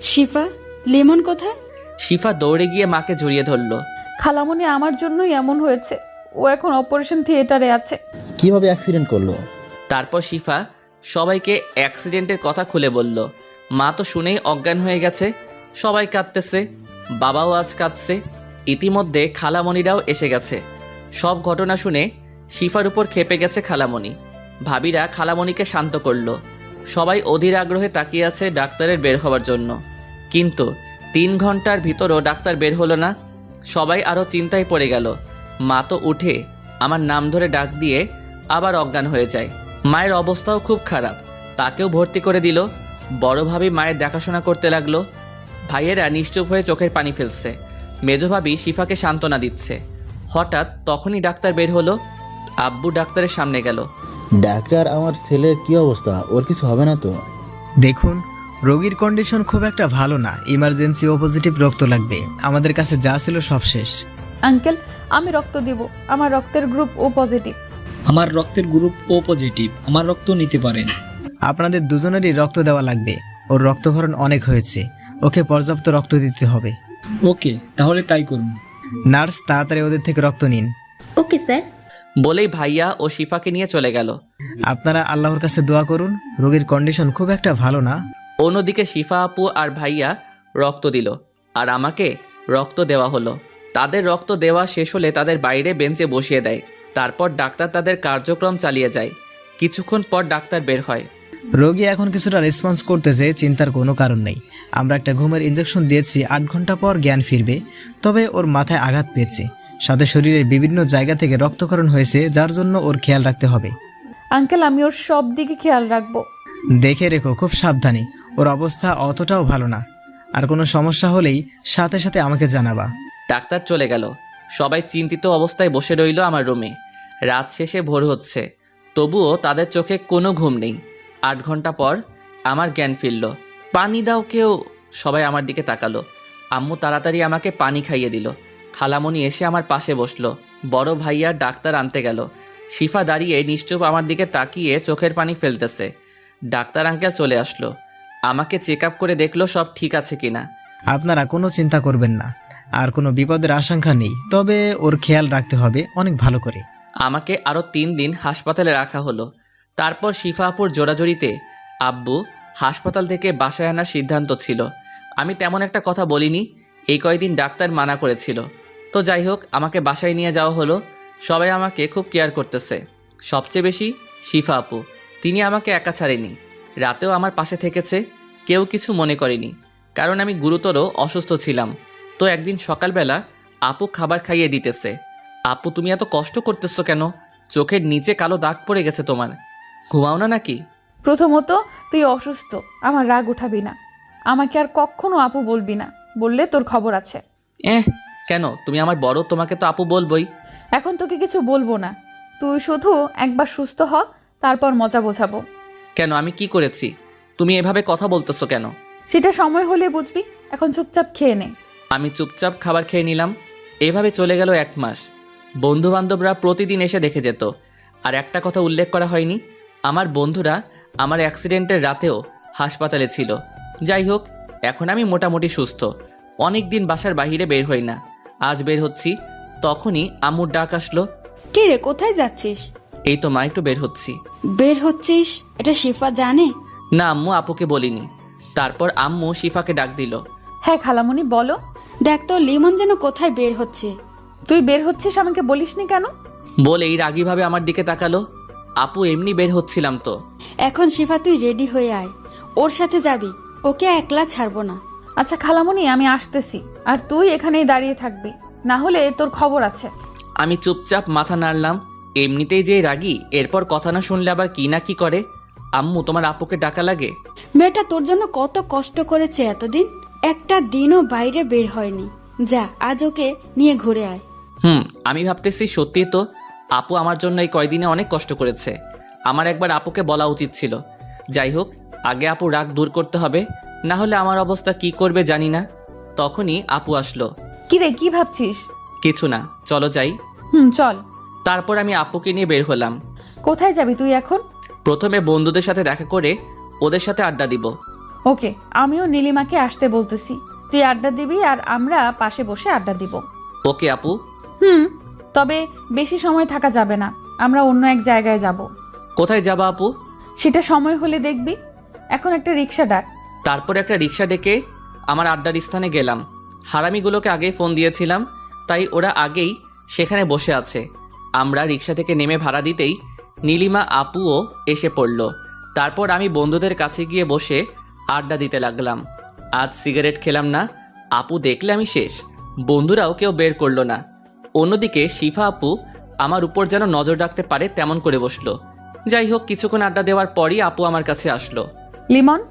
শিফা, লিমন কোথায়? শিফা দৌড়ে গিয়ে মাকে জড়িয়ে ধরল। খালামণি, আমার জন্যই এমন হয়েছে। ও এখন অপারেশন থিয়েটারে আছে। কিভাবে অ্যাক্সিডেন্ট করলো? তারপর শিফা সবাইকে অ্যাক্সিডেন্টের কথা খুলে বলল। মা তো শুনেই অজ্ঞান হয়ে গেছে। সবাই কাঁদতেছে, বাবাও আজ কাঁদছে। ইতিমধ্যে খালামণিরাও এসে গেছে। সব ঘটনা শুনে শিফার উপর ক্ষেপে গেছে খালামণি। ভাবিরা খালামণিকে শান্ত করল। সবাই অধীর আগ্রহে তাকিয়ে আছে ডাক্তারের বের হওয়ার জন্য। কিন্তু 3 ঘন্টার ভিতরও ডাক্তার বের হলো না। সবাই আরও চিন্তায় পড়ে গেল। মা তো উঠে আমার নাম ধরে ডাক দিয়ে আবার অজ্ঞান হয়ে যায়। মায়ের অবস্থাও খুব খারাপ, তাকেও ভর্তি করে দিল। বড় ভাবি মায়ের দেখাশোনা করতে লাগলো। ভাইয়েরা নিশ্চুপ হয়ে চোখের পানি ফেলছে। মেজো ভাবি শিফাকে সান্ত্বনা দিচ্ছে। হঠাৎ তখনই ডাক্তার বের হলো। আব্বু ডাক্তারের সামনে গেল। ডাক্তার, আমার ছেলের কি অবস্থা? ওর কিছু হবে না তো? দেখুন, রোগীর কন্ডিশন খুব একটা ভালো না। ইমার্জেন্সি ও পজিটিভ রক্ত লাগবে। আমাদের কাছে যা ছিল সব শেষ। আঙ্কেল, আমি রক্ত দিব। আমার রক্তের গ্রুপ ও পজিটিভ। আমার রক্তের গ্রুপ ও পজিটিভ। আমার রক্ত নিতে পারেন। আপনাদের দুজনেরই রক্ত দেওয়া লাগবে। ওর রক্তক্ষরণ অনেক হয়েছে। ওকে পর্যাপ্ত রক্ত দিতে হবে। ওকে, তাহলে তাই করুন। নার্স, তাড়াতাড়ি ওদের থেকে রক্ত নিন। Okay sir. বলেই ভাইয়া ও শিফাকে নিয়ে চলে গেল। আপনারা আল্লাহর কাছে দোয়া করুন, রোগীর কন্ডিশন খুব একটা ভালো না। অন্যদিকে শিফা আপু আর ভাইয়া রক্ত দিল, আর আমাকে রক্ত দেওয়া হলো। তাদের রক্ত দেওয়া শেষ হলে তাদের বাইরে বেঞ্চে বসিয়ে দেয়। তারপর ডাক্তার তাদের কার্যক্রম চালিয়ে যায়। কিছুক্ষণ পর ডাক্তার বের হয়। রোগী এখন কিছুটা রেসপন্স করতেছে, চিন্তার কোনো কারণ নেই। আমরা একটা ঘুমের ইনজেকশন দিয়েছি, 8 ঘন্টা পর জ্ঞান ফিরবে। তবে ওর মাথায় আঘাত পেয়েছে, সাথে শরীরের বিভিন্ন জায়গা থেকে রক্তক্ষরণ হয়েছে, যার জন্য ওর খেয়াল রাখতে হবে। আঙ্কেল, আমি ওর সব দিকে খেয়াল রাখবো। দেখে রেখো, খুব সাবধানে। ওর অবস্থা অতটাও ভালো না। আর কোনো সমস্যা হলেই সাথে সাথে আমাকে জানাবা। ডাক্তার চলে গেল। সবাই চিন্তিত অবস্থায় বসে রইল আমার রুমে। রাত শেষে ভোর হচ্ছে, তবুও তাদের চোখে কোনো ঘুম নেই। 8 ঘন্টা পর আমার জ্ঞান ফিরল। পানি দাও কেউ, সবাই আমার দিকে তাকালো। আম্মু তাড়াতাড়ি আমাকে পানি খাইয়ে দিল। খালামণি এসে আমার পাশে বসলো। বড় ভাইয়া ডাক্তার আনতে গেল। শিফা দাঁড়িয়ে নিশ্চুপ আমার দিকে তাকিয়ে চোখের পানি ফেলতেছে। ডাক্তার আঙ্কেল চলে আসলো। আমাকে চেক আপ করে দেখলো সব ঠিক আছে কিনা। আপনারা কোনো চিন্তা করবেন না, আর কোনো বিপদের আশঙ্কা নেই। তবে ওর খেয়াল রাখতে হবে অনেক ভালো করে। আমাকে আরও 3 দিন হাসপাতালে রাখা হলো। তারপর শিফা আপুর জোরাজোরিতে আব্বু হাসপাতাল থেকে বাসায় আনার সিদ্ধান্ত ছিল। আমি তেমন একটা কথা বলিনি, এই কয়দিন ডাক্তার মানা করেছিল। তো যাই হোক, আমাকে বাসায় নিয়ে যাওয়া হলো। সবাই আমাকে খুব কেয়ার করতেছে, সবচেয়ে বেশি শিফা আপু। তিনি আমাকে একা ছাড়েনি, রাতেও আমার পাশে থেকেছে, কেউ কিছু মনে করেনি, কারণ আমি গুরুতর অসুস্থ ছিলাম। তো একদিন সকালবেলা আপু খাবার খাইয়ে দিতেছে। আপু তুমি এত কষ্ট করতেছো কেন? চোখের নিচে কালো দাগ পড়ে গেছে তোমার, ঘুমাও না নাকি? প্রথমত তুই অসুস্থ, আমার রাগ উঠাবি না। আমাকে আর কখনো আপু বলবি না, বললে তোর খবর আছে। কেন? তুমি আমার বড়, তোমাকে তো আপু বলবই। এখন তোকে কিছু বলবো না, তুই শুধু একবার সুস্থ হ, তারপর মজা বোঝাবো। কেন? আমি কি করেছি? তুমি এভাবে কথা বলতেছো কেন? সেটা সময় হলে বুঝবি, এখন চুপচাপ খেয়ে নে। আমি চুপচাপ খাবার খেয়ে নিলাম। এভাবে চলে গেল 1 মাস। বন্ধুবান্ধবরা প্রতিদিন এসে দেখে যেত। আর একটা কথা উল্লেখ করা হয়নি, আমার বন্ধুরা আমার অ্যাক্সিডেন্টের রাতেও হাসপাতালে ছিল। যাই হোক, এখন আমি মোটামুটি সুস্থ। অনেক দিন বাসার বাইরে বের হই না, আজ বের হচ্ছি। তখনই আম্মুর ডাক আসলো। কে রে, কোথায় যাচ্ছিস? এই তো মা, একটু বের হচ্ছি। বের হচ্ছিস? এটা শিফা জানে? না আম্মু, আপুকে বলিনি। তারপর আম্মু শিফাকে ডাক দিল। হ্যাঁ খালামণি বলো। দেখ তো লিমন যেন কোথায় বের হচ্ছে। তুই বের হচ্ছিস, আমাকে বলিসনি কেন? বলেই রাগীভাবে আমার দিকে তাকালো। আপু এমনি বের হচ্ছিলাম তো। এখন শিফা তুই রেডি হয়ে আয়, ওর সাথে যাবি, ওকে একলা ছাড়বো না। আচ্ছা খালামণি, আমি আসতেছি, আর তুই এখানেই দাঁড়িয়ে থাকবি, না হলে তোর খবর আছে। আমি চুপচাপ মাথা নাড়লাম। এমনিতেই যে রাগী, এরপর কথা না শুনলে আবার কি না কি করে। আম্মু, তোমার আপুকে ডাকা লাগে? মেয়েটা তোর জন্য কত কষ্ট করেছে এতদিন, একটা দিনও বাইরে বের হয়নি। যা, আজ ওকে নিয়ে ঘুরে আয়। আমি ভাবতেছি সত্যি তো আপু আমার জন্য এই কয়দিনে অনেক কষ্ট করেছে। আমার একবার আপুকে বলা উচিত ছিল। যাই হোক, আগে আপু রাগ দূর করতে হবে, না হলে আমার অবস্থা কি করবে জানি না। তখনই আপু আসলো। কি রে, কি ভাবছিস? কিছু না, চলো যাই। চল। তারপর আমি আপুকে নিয়ে বের হলাম। কোথায় যাবি তুই এখন? প্রথমে বন্ধুদের সাথে দেখা করে ওদের সাথে আড্ডা দিব। ওকে, আমিও নীলিমাকে আসতে বলতেছি, তুই আড্ডা দিবি আর আমরা পাশে বসে আড্ডা দিব। ওকে আপু। তবে বেশি সময় থাকা যাবে না, আমরা অন্য এক জায়গায় যাব। কোথায় যাবা আপু? সেটা সময় হলে দেখবি। এখন একটা রিক্সা ডাক। তারপর একটা রিক্সা ডেকে আমার আড্ডার স্থানে গেলাম। হারামিগুলোকে আগেই ফোন দিয়েছিলাম, তাই ওরা আগেই সেখানে বসে আছে। আমরা রিক্সা থেকে নেমে ভাড়া দিতেই নীলিমা আপুও এসে পড়ল। তারপর আমি বন্ধুদের কাছে গিয়ে বসে আড্ডা দিতে লাগলাম। আজ সিগারেট খেলাম না, আপু দেখলে আমি শেষ। বন্ধুরাও কেউ বের করলো না। অন্যদিকে শিফা আপু আমার উপর যেন নজর রাখতে পারে তেমন করে বসলো। যাই হোক, কিছুক্ষণ আড্ডা দেওয়ার পরই আপু আমার কাছে আসলো। লিমন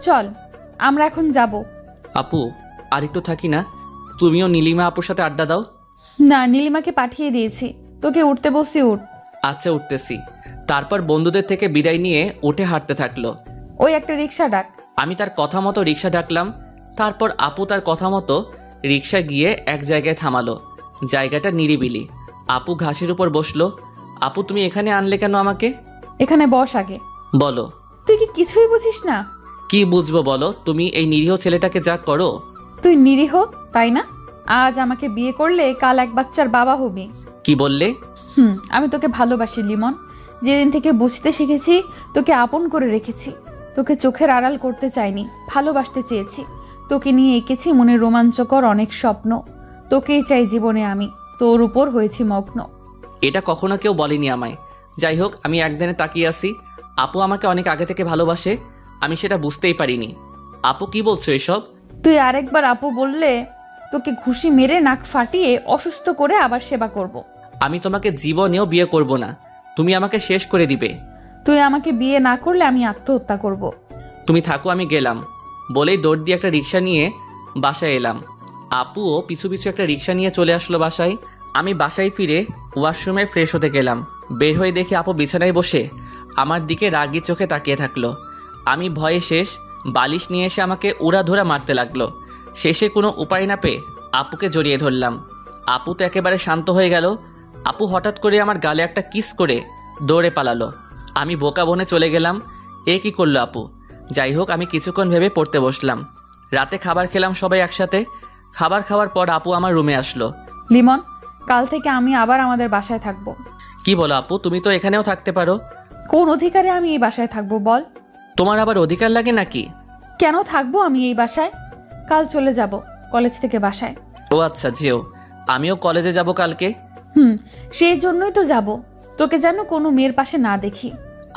চল, আমরা এখন যাব। আপু আর একটু থাকি না, তুমিও নীলিমা আপুর সাথে আড্ডা দাও। না, নীলিমাকে পাঠিয়ে দিয়েছি, তোকে উঠতে বসি, উঠ। আচ্ছা, উঠতেছি। তারপর বন্ধুদের থেকে বিদায় নিয়ে উঠে হাঁটতে থাকলো। ওই একটা রিক্সা ডাক। আমি তার কথা মতো রিক্সা ডাকলাম। তারপর আপু তার কথা মতো রিক্সা গিয়ে এক জায়গায় থামালো। জায়গাটা নিরিবিলি। আপু ঘাসের উপর বসলো। আপু তুমি এখানে আনলে কেন আমাকে? এখানে বস আগে। বলো। তুই কি কিছুই বুঝিস না? কি বুঝবো বলো? তুমি এই নিরীহ ছেলেটাকে যা করো। তুই নিরীহ, তাই না? আজ আমাকে বিয়ে করলে কাল এক বাচ্চার বাবা হবি। কি বললে? আমি তোকে ভালোবাসি লিমন। যেদিন থেকে বুঝতে শিখেছি, তোকে আপন করে রেখেছি। তোকে চোখের আড়াল করতে চাইনি, ভালোবাসতে চেয়েছি। তোকে নিয়ে এঁকেছি মনের রোমাঞ্চকর অনেক স্বপ্ন। তোকেই চাই জীবনে আমি, তোর উপর হয়েছি মগ্ন। এটা কখনো কেউ বলেনি আমায়। যাই হোক, আমি একদিনে তাকিয়ে আসি। আপু আমাকে অনেক আগে থেকে ভালোবাসে, আমি সেটা বুঝতেই পারিনি। আপু কি বলছো এসব? তুই আরেকবার আপু বললে তোকে ঘুষি মেরে নাক ফাটিয়ে অসুস্থ করে আবার সেবা করব। আমি তোমাকে জীবনেও বিয়ে করব না, তুমি আমাকে শেষ করে দিবে। তুই আমাকে বিয়ে না করলে আমি আত্মহত্যা করব। তুমি থাকো, আমি গেলাম। বলেই দৌড় দিয়ে একটা রিক্সা নিয়ে বাসায় এলাম। আপুও পিছু পিছু একটা রিক্সা নিয়ে চলে আসলো বাসায়। আমি বাসায় ফিরে ওয়াশরুমে ফ্রেশ হতে গেলাম। বের হয়ে দেখি আপু বিছানায় বসে আমার দিকে রাগি চোখে তাকিয়ে থাকলো। আমি ভয়ে শেষ। বালিশ নিয়ে এসে আমাকে উড়াধুরা মারতে লাগলো। শেষে কোনো উপায় না পেয়ে আপুকে জড়িয়ে ধরলাম। আপু তো একেবারে শান্ত হয়ে গেল। আপু হঠাৎ করে আমার গালে একটা কিস করে দৌড়ে পালালো। আমি বোকা বনে চলে গেলাম, এ কি করলো আপু? যাই হোক, আমি কিছুক্ষণ ভেবে পড়তে বসলাম। রাতে খাবার খেলাম সবাই একসাথে। খাবার খাওয়ার পর আপু আমার রুমে আসলো। লিমন, কাল থেকে আমি আবার আমাদের বাসায় থাকবো। কি বলো আপু? তুমি তো এখানেও থাকতে পারো। কোন অধিকারে আমি এই বাসায় থাকবো বল? তোমার আবার অধিকার লাগে নাকি? কেন থাকবো আমি এই বাসায়? কাল চলে যাব কলেজ থেকে বাসায়। ও আচ্ছা, যেও। আমিও কলেজে যাব কালকে। সেই জন্যই তো যাব, তোকে যেন কোনো মেয়ের পাশে না দেখি।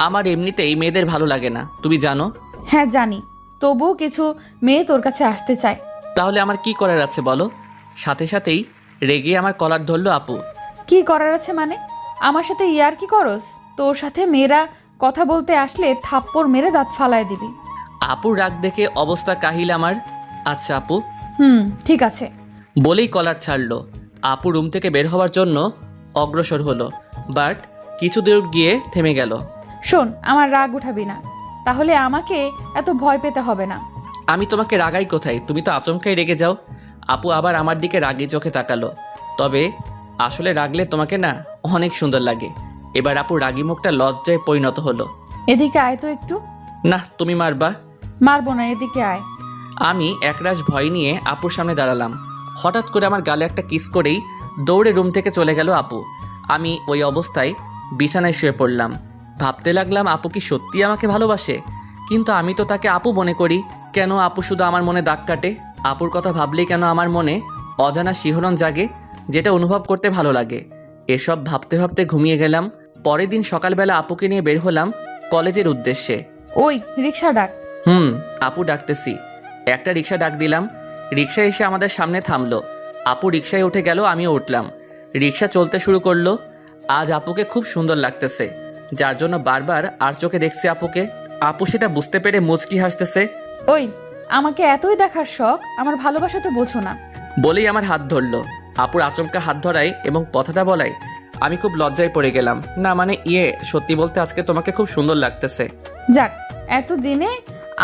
আমার এমনিতেই মেয়েদের ভালো লাগে না, তুমি জানো। হ্যাঁ জানি, তবুও কিছু মেয়ে তোর কাছে আসতে চায়। তাহলে আমার কি করার আছে বলো? সাথে সাথেই রেগে আমার কলার ধরলো আপু। কি করার আছে মানে? আমার সাথে ইয়ার কি করস? তোর সাথে মেয়েরা কথা বলতে আসলে থাপ্পড় মেরে দাঁত ফালায় দিবি। আপুর রাগ দেখে অবস্থা কাহিল আমার। আচ্ছা আপু, ঠিক আছে। বলেই কলার ছাড়লো। আপু রুম থেকে বের হওয়ার জন্য অগ্রসর হলো, বাট কিছু দূর গিয়ে থেমে গেল। শোন, আমার রাগ উঠাবি না, তাহলে আমাকে এত ভয় পেতে হবে না। আমি তোমাকে রাগাই কোথায়? তুমি তো আচমকাই রেগে যাও। আপু আবার আমার দিকে রাগি চোখে তাকালো। তবে আসলে রাগলে তোমাকে না অনেক সুন্দর লাগে। এবার আপু রাগি মুখটা লজ্জায় পরিণত হলো। এদিকে আয় তো একটু। না, তুমি মারবা। মারবো না, এদিকে আয়। আমি একরাশ ভয় নিয়ে আপুর সামনে দাঁড়ালাম। হঠাৎ করে আমার গালে একটা কিস করেই দৌড়ে রুম থেকে চলে গেল আপু। আমি ওই অবস্থায় বিছানায় শুয়ে পড়লাম। ভাবতে লাগলাম আপু কি সত্যি আমাকে ভালোবাসে? কিন্তু আমি তো তাকে আপু মনে করি। কেন আপু শুধু আমার মনে দাগ কাটে? আপুর কথা ভাবলেই কেন আমার মনে অজানা শিহরণ জাগে, যেটা অনুভব করতে ভালো লাগে? এসব ভাবতে ভাবতে ঘুমিয়ে গেলাম। পরের দিন সকালবেলা আপুকে নিয়ে বের হলাম কলেজের উদ্দেশ্যে। ওই রিক্সা ডাক। আপু ডাকতেছি। একটা রিক্সা ডাক দিলাম। রিক্সা এসে আমাদের সামনে থামলো। আপু রিক্সায় উঠে গেল, আমিও উঠলাম। রিক্সা চলতে শুরু করলো। আজ আপুকে খুব সুন্দর লাগতেছে, যার জন্য বারবার আর চোখে দেখছি আপুকে। আপু সেটা বুঝতে পেরে মুচকি হাসতেছে। ওই, আমাকে এতই দেখার শখ, আমার ভালোবাসা তো বোঝো না। বলেই আমার হাত ধরলো। আপুর আচমকা হাত ধরায় এবং কথাটা বলায় আমি খুব লজ্জায় পড়ে গেলাম। না মানে সত্যি বলতে আজকে তোমাকে খুব সুন্দর লাগতেছে। যাক, এতদিনে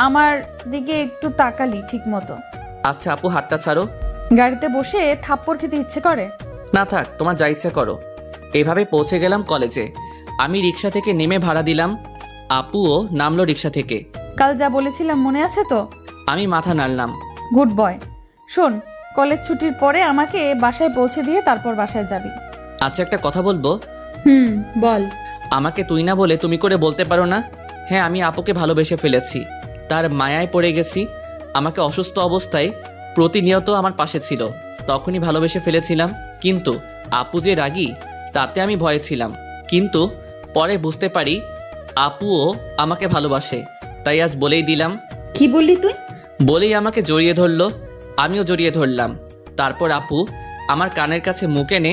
আমার দিকে একটু তাকালি ঠিক মতো। আচ্ছা আপু, হাতটা ছাড়ো। গাড়িতে বসে থাপ্পড় খেতে ইচ্ছে করে? না থাক, তোমার যা ইচ্ছা করো। এভাবে পৌঁছে গেলাম কলেজে। আমি রিক্সা থেকে নেমে ভাড়া দিলাম। আপুও নামলো রিক্সা থেকে। কাল যা বলেছিলাম মনে আছে তো? আমি মাথা নাড়লাম। Good boy. শোন, কলেজ ছুটির পরে আমাকে বাসায় পৌঁছে দিয়ে তারপর বাসায় যাবি। আচ্ছা একটা কথা বলবো? বল। আমাকে তুই না বলে তুমি করে বলতে পারো না? হ্যাঁ, আমি আপুকে ভালোবেসে ফেলেছি, তার মায়ায় পড়ে গেছি। আমাকে অসুস্থ অবস্থায় প্রতিনিয়ত আমার পাশে ছিল, তখনই ভালোবেসে ফেলেছিলাম। কিন্তু আপু যে রাগী, তাতে আমি ভয়ে ছিলাম। কিন্তু পরে বুঝতে পারি আপুও আমাকে ভালোবাসে, তাই আজ বলেই দিলাম। কি বললি তুই? বলেই আমাকে জড়িয়ে ধরলো, আমিও জড়িয়ে ধরলাম। তারপর আপু আমার কানের কাছে মুখ এনে,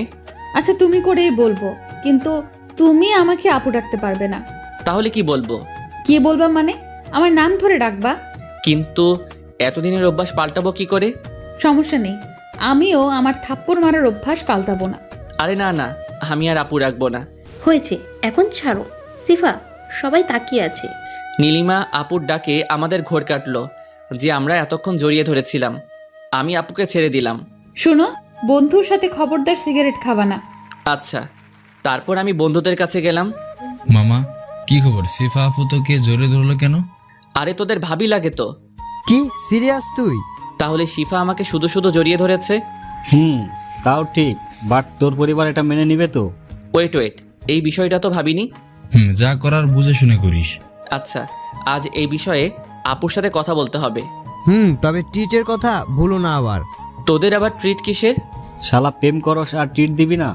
আচ্ছা তুমি করেই বলবো, কিন্তু তুমি আমাকে আপু ডাকতে পারবে না। তাহলে কি বলবো? কি বলবা মানে? আমার নাম ধরে ডাকবা। কিন্তু এতদিনের অভ্যাস পাল্টাবো কি করে? সমস্যা নেই, আমিও আমার থাপ্পড় মারার অভ্যাস পাল্টাবো না। আরে না না, আমি আর আপু রাখবো না। হয়েছে, এখন ছাড়ো। সিফা, সবাই তাকিয়ে আছে। নীলিমা আপুর ডাকে আমাদের ঘোর কাটলো যে আমরা এতক্ষণ জড়িয়ে ধরেছিলাম। আমি আপুকে ছেড়ে দিলাম। শোনো, বন্ধুর সাথে খবরদার সিগারেট খাবা না। আচ্ছা। তারপর আমি বন্ধুদের কাছে গেলাম। মামা, কি খবর? সিফা আপু তোকে জোরে ধরলো কেন? আরে তোদের ভাবি লাগে তো। কি সিরিয়াস তুই? তাহলে শিফা আমাকে শুধু শুধু জড়িয়ে ধরেছে। তাও ঠিক, বাট তোর পরিবার এটা মেনে নিবে তো? ওয়েট, এই বিষয়টা তো ভাবিনি। যা করার বুঝে শুনে করিস। আচ্ছা, আজ এই বিষয়ে আপুর সাথে কথা বলতে হবে। তবে ট্রিটের কথা ভুলো না আবার। তোদের আবার ট্রিট কিসের? শালা প্রেম করস আর ট্রিট দিবি না?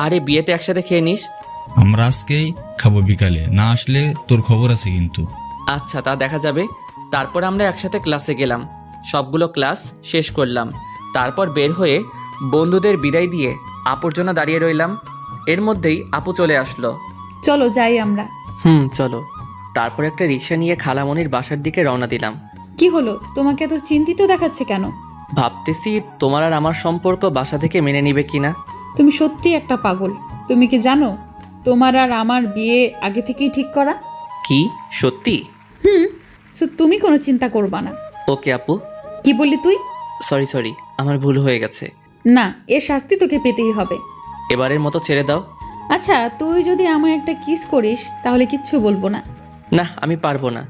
আরে বিয়েতে একসাথে খেয়ে নিস। আমরা আজকেই খাবো বিকালে, না আসলে তোর খবর আছে কিন্তু। আচ্ছা, তা দেখা যাবে। তারপর আমরা একসাথে ক্লাসে গেলাম, সবগুলো ক্লাস শেষ করলাম। তারপর বের হয়ে বন্ধুদের বিদায় দিয়ে আপুর জন্য দাঁড়িয়ে রইলাম। এর মধ্যেই আপু চলে আসলো। চলো যাই আমরা। চলো। তারপর একটা রিক্সা নিয়ে খালামণির বাসার দিকে রওনা দিলাম। কি হলো, তোমাকে এত চিন্তিত দেখাচ্ছে কেন? ভাবতেছি তোমার আর আমার সম্পর্ক বাসা থেকে মেনে নিবে কিনা। তুমি সত্যি একটা পাগল। তুমি কি জানো তোমার আর আমার বিয়ে আগে থেকেই ঠিক করা? কি সত্যি? সো তুমি কোনো চিন্তা করবা না। ওকে আপু। কি বললি তুই? সরি, আমার ভুল হয়ে গেছে। না, এর শাস্তি তোকে পেতেই হবে। এবারের মতো ছেড়ে দাও। আচ্ছা, তুই যদি আমায় একটা কিস করিস তাহলে কিচ্ছু বলবো না। না, আমি পারবো না।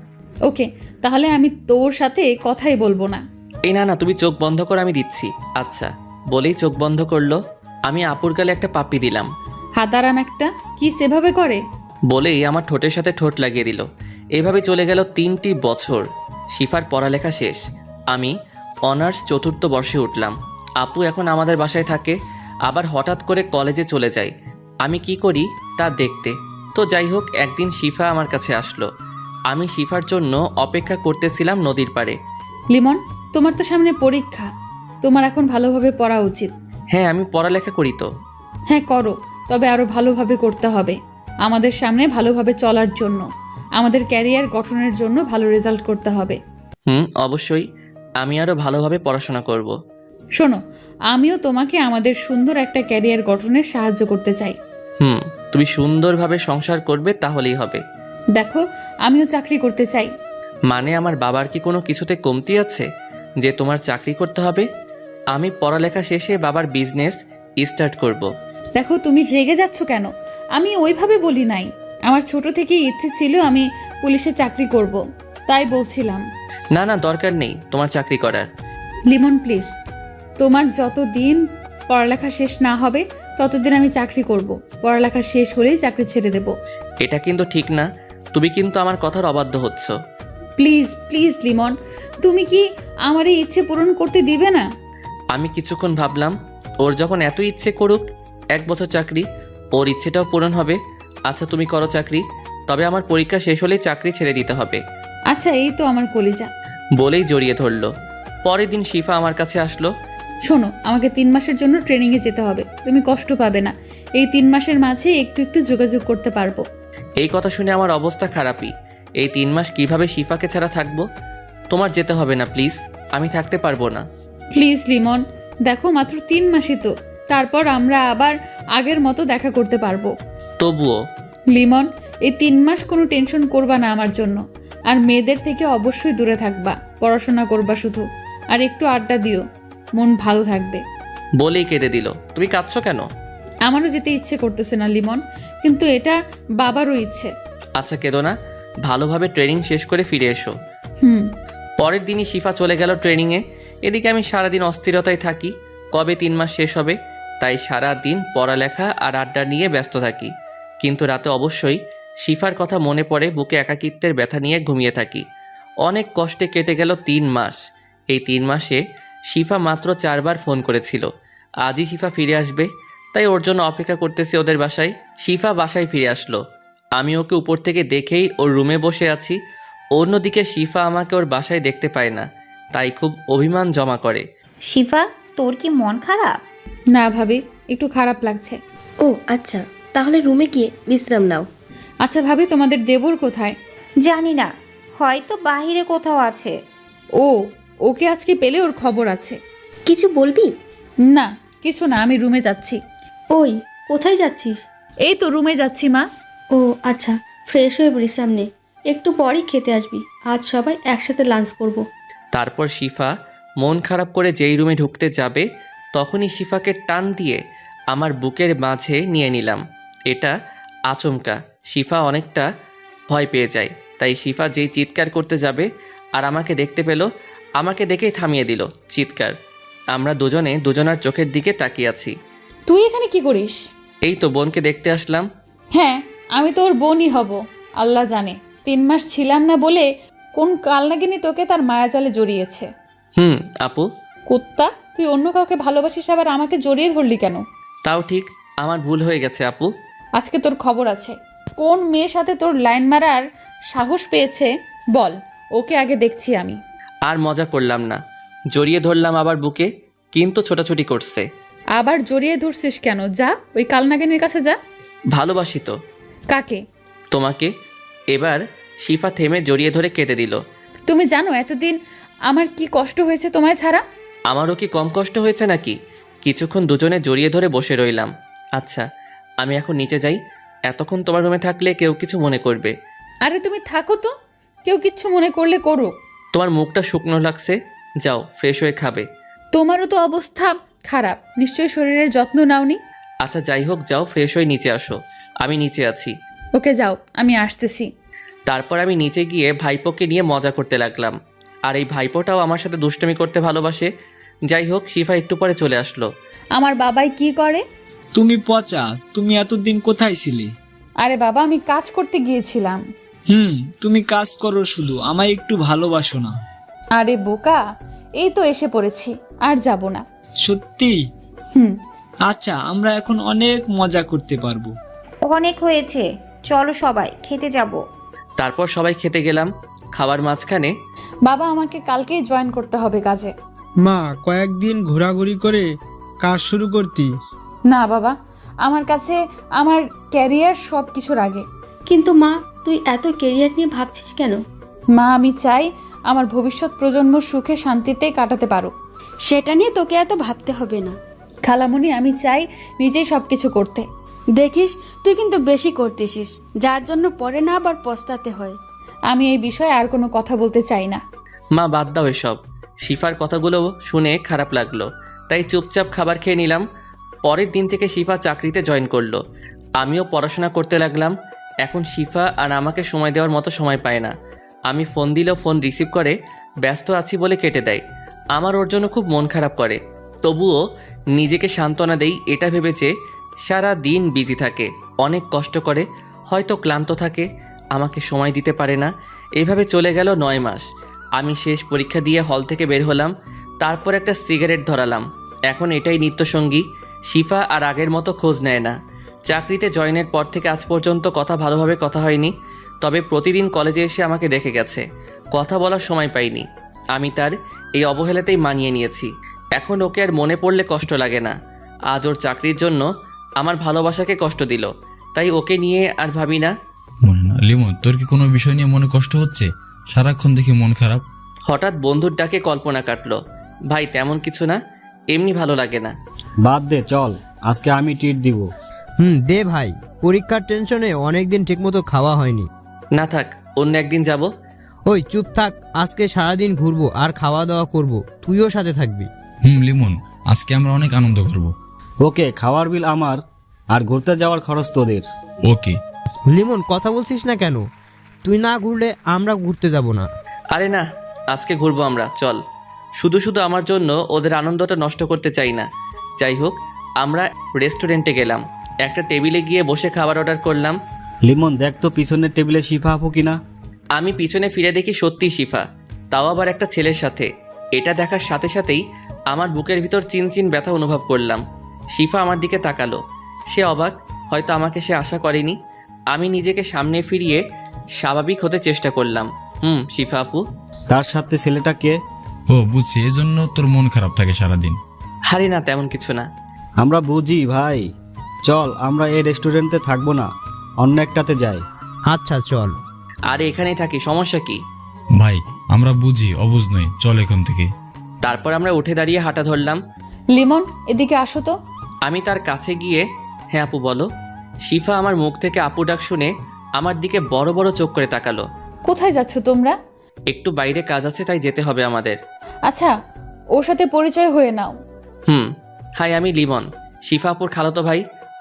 ওকে, তাহলে আমি তোর সাথে কথাই বলবো না। এই না, তুমি চোখ বন্ধ কর, আমি দিচ্ছি। আচ্ছা। বলেই চোখ বন্ধ করলো। আমি আপুর গালে একটা পাপ্পি দিলাম। হাতারাম একটা, কি সেভাবে করে? বলেই আমার ঠোঁটের সাথে ঠোঁট লাগিয়ে দিল। এভাবে চলে গেল 3টি বছর। শিফার পড়ালেখা শেষ। আমি অনার্স 4র্থ বর্ষে উঠলাম। আপু এখন আমাদের বাসায় থাকে। আবার হঠাৎ করে কলেজে চলে যায়। আমি কি করি তা দেখতে। তো যাই হোক, একদিন শিফা আমার কাছে আসলো। আমি শিফার জন্য অপেক্ষা করতেছিলাম নদীর পাড়ে। লিমন, তোমার তো সামনে পরীক্ষা, তোমার এখন ভালোভাবে পড়া উচিত। হ্যাঁ, আমি পড়ালেখা করি তো। হ্যাঁ করো, তবে আরো ভালোভাবে করতে হবে। আমাদের সামনে ভালোভাবে চলার জন্য, আমাদের ক্যারিয়ার গঠনের জন্য ভালো রেজাল্ট করতে হবে। অবশ্যই আমি আরও ভালোভাবে পড়াশোনা করব। শোনো, আমিও তোমাকে আমাদের সুন্দর একটা ক্যারিয়ার গঠনে সাহায্য করতে চাই। তুমি সুন্দরভাবে সংসার করবে তাহলেই হবে। দেখো, আমিও চাকরি করতে চাই। মানে আমার বাবার কি কোনো কিছুতে কমতি আছে যে তোমার চাকরি করতে হবে? আমি পড়ালেখা শেষে বাবার বিজনেস স্টার্ট করব। দেখো, তুমি রেগে যাচ্ছ কেন? আমি ওইভাবে বলি নাই। আমার ছোট থেকেই ইচ্ছে ছিল আমি পুলিশে চাকরি করব, তাই বলছিলাম। না না, দরকার নেই তোমার চাকরি করার। লিমন প্লিজ, তোমার যতদিন পড়ালেখা শেষ না হবে ততদিন আমি চাকরি করব। পড়ালেখা শেষ হলেই চাকরি ছেড়ে দেব। এটা কিন্তু ঠিক না, তুমি কিন্তু আমার কথার অবাধ্য হচ্ছ। প্লিজ প্লিজ লিমন, তুমি কি আমার এই ইচ্ছে পূরণ করতে দিবে না? আমি কিছুক্ষণ ভাবলাম, ওর যখন এত ইচ্ছে করুক 1 বছর চাকরি, ওর ইচ্ছেটাও পূরণ হবে। আচ্ছা তুমি করো চাকরি, তবে আমার পরীক্ষা শেষ হলেই চাকরি ছেড়ে দিতে হবে। আচ্ছা, এই তো আমার কলিজা। বলেই জড়িয়ে ধরলো। পরের দিন শিফা আমার কাছে আসলো। শোনো, আমাকে 3 মাসের জন্য ট্রেনিংয়ে যেতে হবে। তুমি কষ্ট পাবে না, এই 3 মাসের মাঝে একটু একটু যোগাযোগ করতে পারবো। এই কথা শুনে আমার অবস্থা খারাপই। এই 3 মাস কিভাবে শিফাকে ছাড়া থাকবো? তোমার যেতে হবে না প্লিজ, আমি থাকতে পারবো না। প্লিজ লিমন, দেখো মাত্র 3 মাসই তো, তারপর আমরা আবার আগের মতো দেখা করতে পারবো। তবুও লিমন, এই 3 মাস কোনো টেনশন করবা না আমার জন্য। আর মেয়েদের থেকে অবশ্যই দূরে থাকবা, পড়াশোনা করবা শুধু, আর একটু আড্ডা দিও, মন ভালো থাকবে। বলেই কেঁদে দিল। তুমি কাঁদছো কেন? আমারও যেতে ইচ্ছে করতেছে না লিমন, কিন্তু এটা বাবারও ইচ্ছে। আচ্ছা কেঁদো না, ভালোভাবে ট্রেনিং শেষ করে ফিরে এসো। পরের দিনই শিফা চলে গেল ট্রেনিংয়ে। এদিকে আমি সারাদিন অস্থিরতায় থাকি, কবে 3 মাস শেষ হবে। তাই সারা দিন পড়ালেখা আর আড্ডা নিয়ে ব্যস্ত থাকি। কিন্তু রাতে অবশ্যই শিফার কথা মনে পড়ে, বুকে একাকিত্বের ব্যথা নিয়ে ঘুমিয়ে থাকি। অনেক কষ্টে কেটে গেল 3 মাস। এই 3 মাসে শিফা মাত্র 4 বার ফোন করেছিল। আজই শিফা ফিরে আসবে, তাই ওর জন্য অপেক্ষা করতেছি ওদের বাসায়। শিফা বাসায় ফিরে আসলো। আমি ওকে উপর থেকে দেখেই ওর রুমে বসে আছি। অন্যদিকে শিফা আমাকে ওর বাসায় দেখতে পায় না, তাই খুব অভিমান জমা করে। শিফা, তোর কি মন খারাপ? না ভাবি, একটু খারাপ লাগছে। ও আচ্ছা, তাহলে রুমে গিয়ে বিশ্রাম নাও। আচ্ছা ভাবি, তোমাদের দেবর কোথায়? জানি না, হয়তো বাহিরে কোথাও আছে। ও, ওকে আজকে পেলে ওর খবর আছে। কিছু বলবি? না কিছু না, আমি রুমে যাচ্ছি। ওই, কোথায় যাচ্ছিস? এই তো রুমে যাচ্ছি মা। ও আচ্ছা, ফ্রেশ হয়ে বিশ্রাম নে, একটু পরেই খেতে আসবি। আজ সবাই একসাথে লাঞ্চ করব। তারপর শিফা মন খারাপ করে যেই রুমে ঢুকতে যাবে, তখনই শিফাকে টান দিয়ে আমার বুকের মাঝে নিয়ে নিলাম। এটা আচমকা, শিফা অনেকটা ভয় পেয়ে যায়। তাই শিফা যেই চিৎকার করতে যাবে আর আমাকে দেখতে পেল, আমাকে দেখেই থামিয়ে দিল চিৎকার। আমরা দুজনে দুজনার চোখের দিকে তাকিয়ে আছি। তুই এখানে কি করিস? এই তো বোনকে দেখতে আসলাম। হ্যাঁ, আমি তো ওর বোনই হব। আল্লাহ জানে 3 মাস ছিলাম না বলে কোন কালনাগিনী তোকে তার মায়াজালে জড়িয়েছে। আপু। কুত্তা, তুই অন্য কাউকে ভালোবাসিস, আবার আমাকে জড়িয়ে ধরলি কেন? তাও ঠিক, আমার ভুল হয়ে গেছে আপু। আজকে তোর খবর আছে। কোন মেয়ের সাথে তোর লাইন মারার সাহস পেয়েছে বল, ওকে আগে দেখছি আমি। আর মজা করলাম না, জড়িয়ে ধরলাম আবার বুকে, কিন্তু ছোটাছুটি করছে। আবার জড়িয়ে ধরছিস কেন? যা, ওই কালনাগিনীর কাছে যা। ভালোবাসি তো। কাকে? তোমাকে। এবার শিফা থেমে জড়িয়ে ধরে কেঁদে দিল। তুমি জানো এতদিন আমার কি কষ্ট হয়েছে তোমায় ছাড়া? আমারও কি কম কষ্ট হয়েছে নাকি? কিছুক্ষণ দুজনে জড়িয়ে ধরে বসে রইলাম। আচ্ছা আমি এখন নিচে যাই, এতক্ষণ তোমার রুমে থাকলে কেউ কিছু মনে করবে। আরে তুমি থাকো তো, কেউ কিচ্ছু মনে করলে করুক। তোমার মুখটা শুকনো লাগছে, যাও ফ্রেশ হয়ে খাবে। তোমারও তো অবস্থা খারাপ, নিশ্চয়ই শরীরের যত্ন নাওনি। আচ্ছা যাই হোক, যাও ফ্রেশ হয়ে নিচে আসো, আমি নিচে আছি। ওকে যাও, আমি আসতেছি। তারপর আমি নিচে গিয়ে ভাইপোকে নিয়ে মজা করতে লাগলাম। আর এই ভাইপোটাও আমার সাথে দুষ্টুমি করতে ভালোবাসে। যাই হোক, শিফা একটু পরে চলে আসলো। আমার বাবাই কি করে? তুমি পচা, তুমি এতদিন কোথায় ছিলে? আরে বাবা, আমি কাজ করতে গিয়েছিলাম। তুমি কাজ করো শুধু, আমায় একটু ভালোবাসো না? আরে বোকা, এই তো এসে পড়েছি, আর যাব না। সত্যি? আচ্ছা, আমরা এখন অনেক মজা করতে পারবো। অনেক হয়েছে, চলো সবাই খেতে যাব। তারপর সবাই খেতে গেলাম। খাবার মাঝখানে বাবা আমাকে কালকেই জয়েন করতে হবে কাজে। মা, কয়েকদিন ঘোরাঘুরি করে কাজ শুরু করতি। না বাবা, আমার কাছে আমার ক্যারিয়ার সব কিছুর আগে। কিন্তু মা, তুই এত কেরিয়ার নিয়ে ভাবছিস কেন? মা, আমি চাই আমার ভবিষ্যৎ প্রজন্ম সুখে শান্তিতে কাটাতে পারুক। সেটা নিয়ে তোকে এত ভাবতে হবে না। খালামণি, আমি চাই নিজেই সব কিছু করতে। দেখিস, তুই কিন্তু বেশি করতেছিস, যার জন্য পরে না আবার পস্তাতে হয়। আমি এই বিষয়ে আর কোনো কথা বলতে চাই না। মা বাদ দাও এসব। শিফার কথাগুলো শুনে খারাপ লাগলো, তাই চুপচাপ খাবার খেয়ে নিলাম। পরের দিন থেকে শিফা চাকরিতে জয়েন করলো, আমিও পড়াশোনা করতে লাগলাম। এখন শিফা আর আমাকে সময় দেওয়ার মতো সময় পায় না। আমি ফোন দিলেও ফোন রিসিভ করে ব্যস্ত আছি বলে কেটে দেয়। আমার ওর জন্য খুব মন খারাপ করে, তবুও নিজেকে সান্ত্বনা দেই এটা ভেবেছে সারা দিন বিজি থাকে, অনেক কষ্ট করে, হয়তো ক্লান্ত থাকে, আমাকে সময় দিতে পারে না। এভাবে চলে গেল 9 মাস। আমি শেষ পরীক্ষা দিয়ে হল থেকে বের হলাম, তারপর একটা সিগারেট ধরালাম। এখন এটাই নিত্যসঙ্গী। শিফা আর আগের মতো খোঁজ নেয় না। চাকরিতে জয়েনের পর থেকে আজ পর্যন্ত ভালোভাবে কথা হয়নি, তবে প্রতিদিন কলেজে এসে আমাকে দেখে গেছে। কথা বলার সময় পাইনি। আমি তার এই অবহেলাতেই মানিয়ে নিয়েছি। এখন ওকে আর মনে পড়লে কষ্ট লাগে না। আজ ওর চাকরির জন্য আমার ভালোবাসাকে কষ্ট দিল, তাই ওকে নিয়ে আর ভাবি না। মনে না লিমন, তোর কি কোনো বিষয় নিয়ে মনে কষ্ট হচ্ছে? সারাক্ষণ দেখি মন খারাপ। হঠাৎ বন্ধুর ডাকে কল্পনা কাটলো। ভাই তেমন কিছু না, এমনি ভালো লাগে না। বাদ দে, চল আজকে আমি ট্রিট দিব। দে ভাই, পরীক্ষার টেনশনে অনেকদিন ঠিকমতো খাওয়া হয়নি। না থাক, অন্য একদিন যাব। ওই চুপ থাক, আজকে সারাদিন ঘুরবো আর খাওয়া দাওয়া করব, তুইও সাথে থাকবি। লিমন, আজকে আমরা অনেক আনন্দ করব। ওকে, খাওয়ার বিল আমার আর ঘুরতে যাওয়ার খরচ তোদের। ওকে। লিমন, কথা বলছিস না কেন? তুই না ঘুরলে আমরা ঘুরতে যাব না। আরে না, আজকে ঘুরবো আমরা, চল। শুধু শুধু আমার জন্য ওদের আনন্দটা নষ্ট করতে চাই না। যাই হোক, আমরা রেস্টুরেন্টে গেলাম। একটা টেবিলে গিয়ে বসে খাবার অর্ডার করলাম। লিমন, দেখ তো পিছনের টেবিলে শিফা আপু কিনা। আমি পিছনে ফিরে দেখি সত্যি শিফা, তাও আবার একটা ছেলের সাথে। এটা দেখার সাথে সাথেই আমার বুকের ভিতর চিনচিন ব্যথা অনুভব করলাম। শিফা আমার দিকে তাকালো। সে অবাক, হয়তো আমাকে সে আশা করেনি। আমি নিজেকে সামনে ফিরিয়ে স্বাভাবিক হতে চেষ্টা করলাম। শিফা আপু। তার সাথে ছেলেটা কে? ও বুঝছি, এজন্য তোর মন খারাপ থাকে সারাদিন। হারি না, তেমন কিছু না। আমরা বুঝি ভাই, চল আমরা এই রেস্টুরেন্টে থাকবো না, অন্য একটাতে যাই। আচ্ছা চল। আরে এখানেই থাকি, সমস্যা কি? ভাই আমরা বুঝি, অবুঝ নই, চল এখান থেকে। তারপর আমরা উঠে দাঁড়িয়ে হাঁটা ধরলাম। লিমন, এদিকে আসো তো। আমি তার কাছে গিয়ে, হ্যাঁ আপু বলো। শিফা আমার মুখ থেকে আপু ডাক শুনে আমার দিকে বড় বড় চোখ করে তাকালো। কোথায় যাচ্ছ তোমরা? একটু বাইরে কাজ আছে, তাই যেতে হবে আমাদের। আচ্ছা, ওর সাথে পরিচয় হয়ে নাও। হাই, আমি লিমন, শিফা আপুর খালাতো ভাই।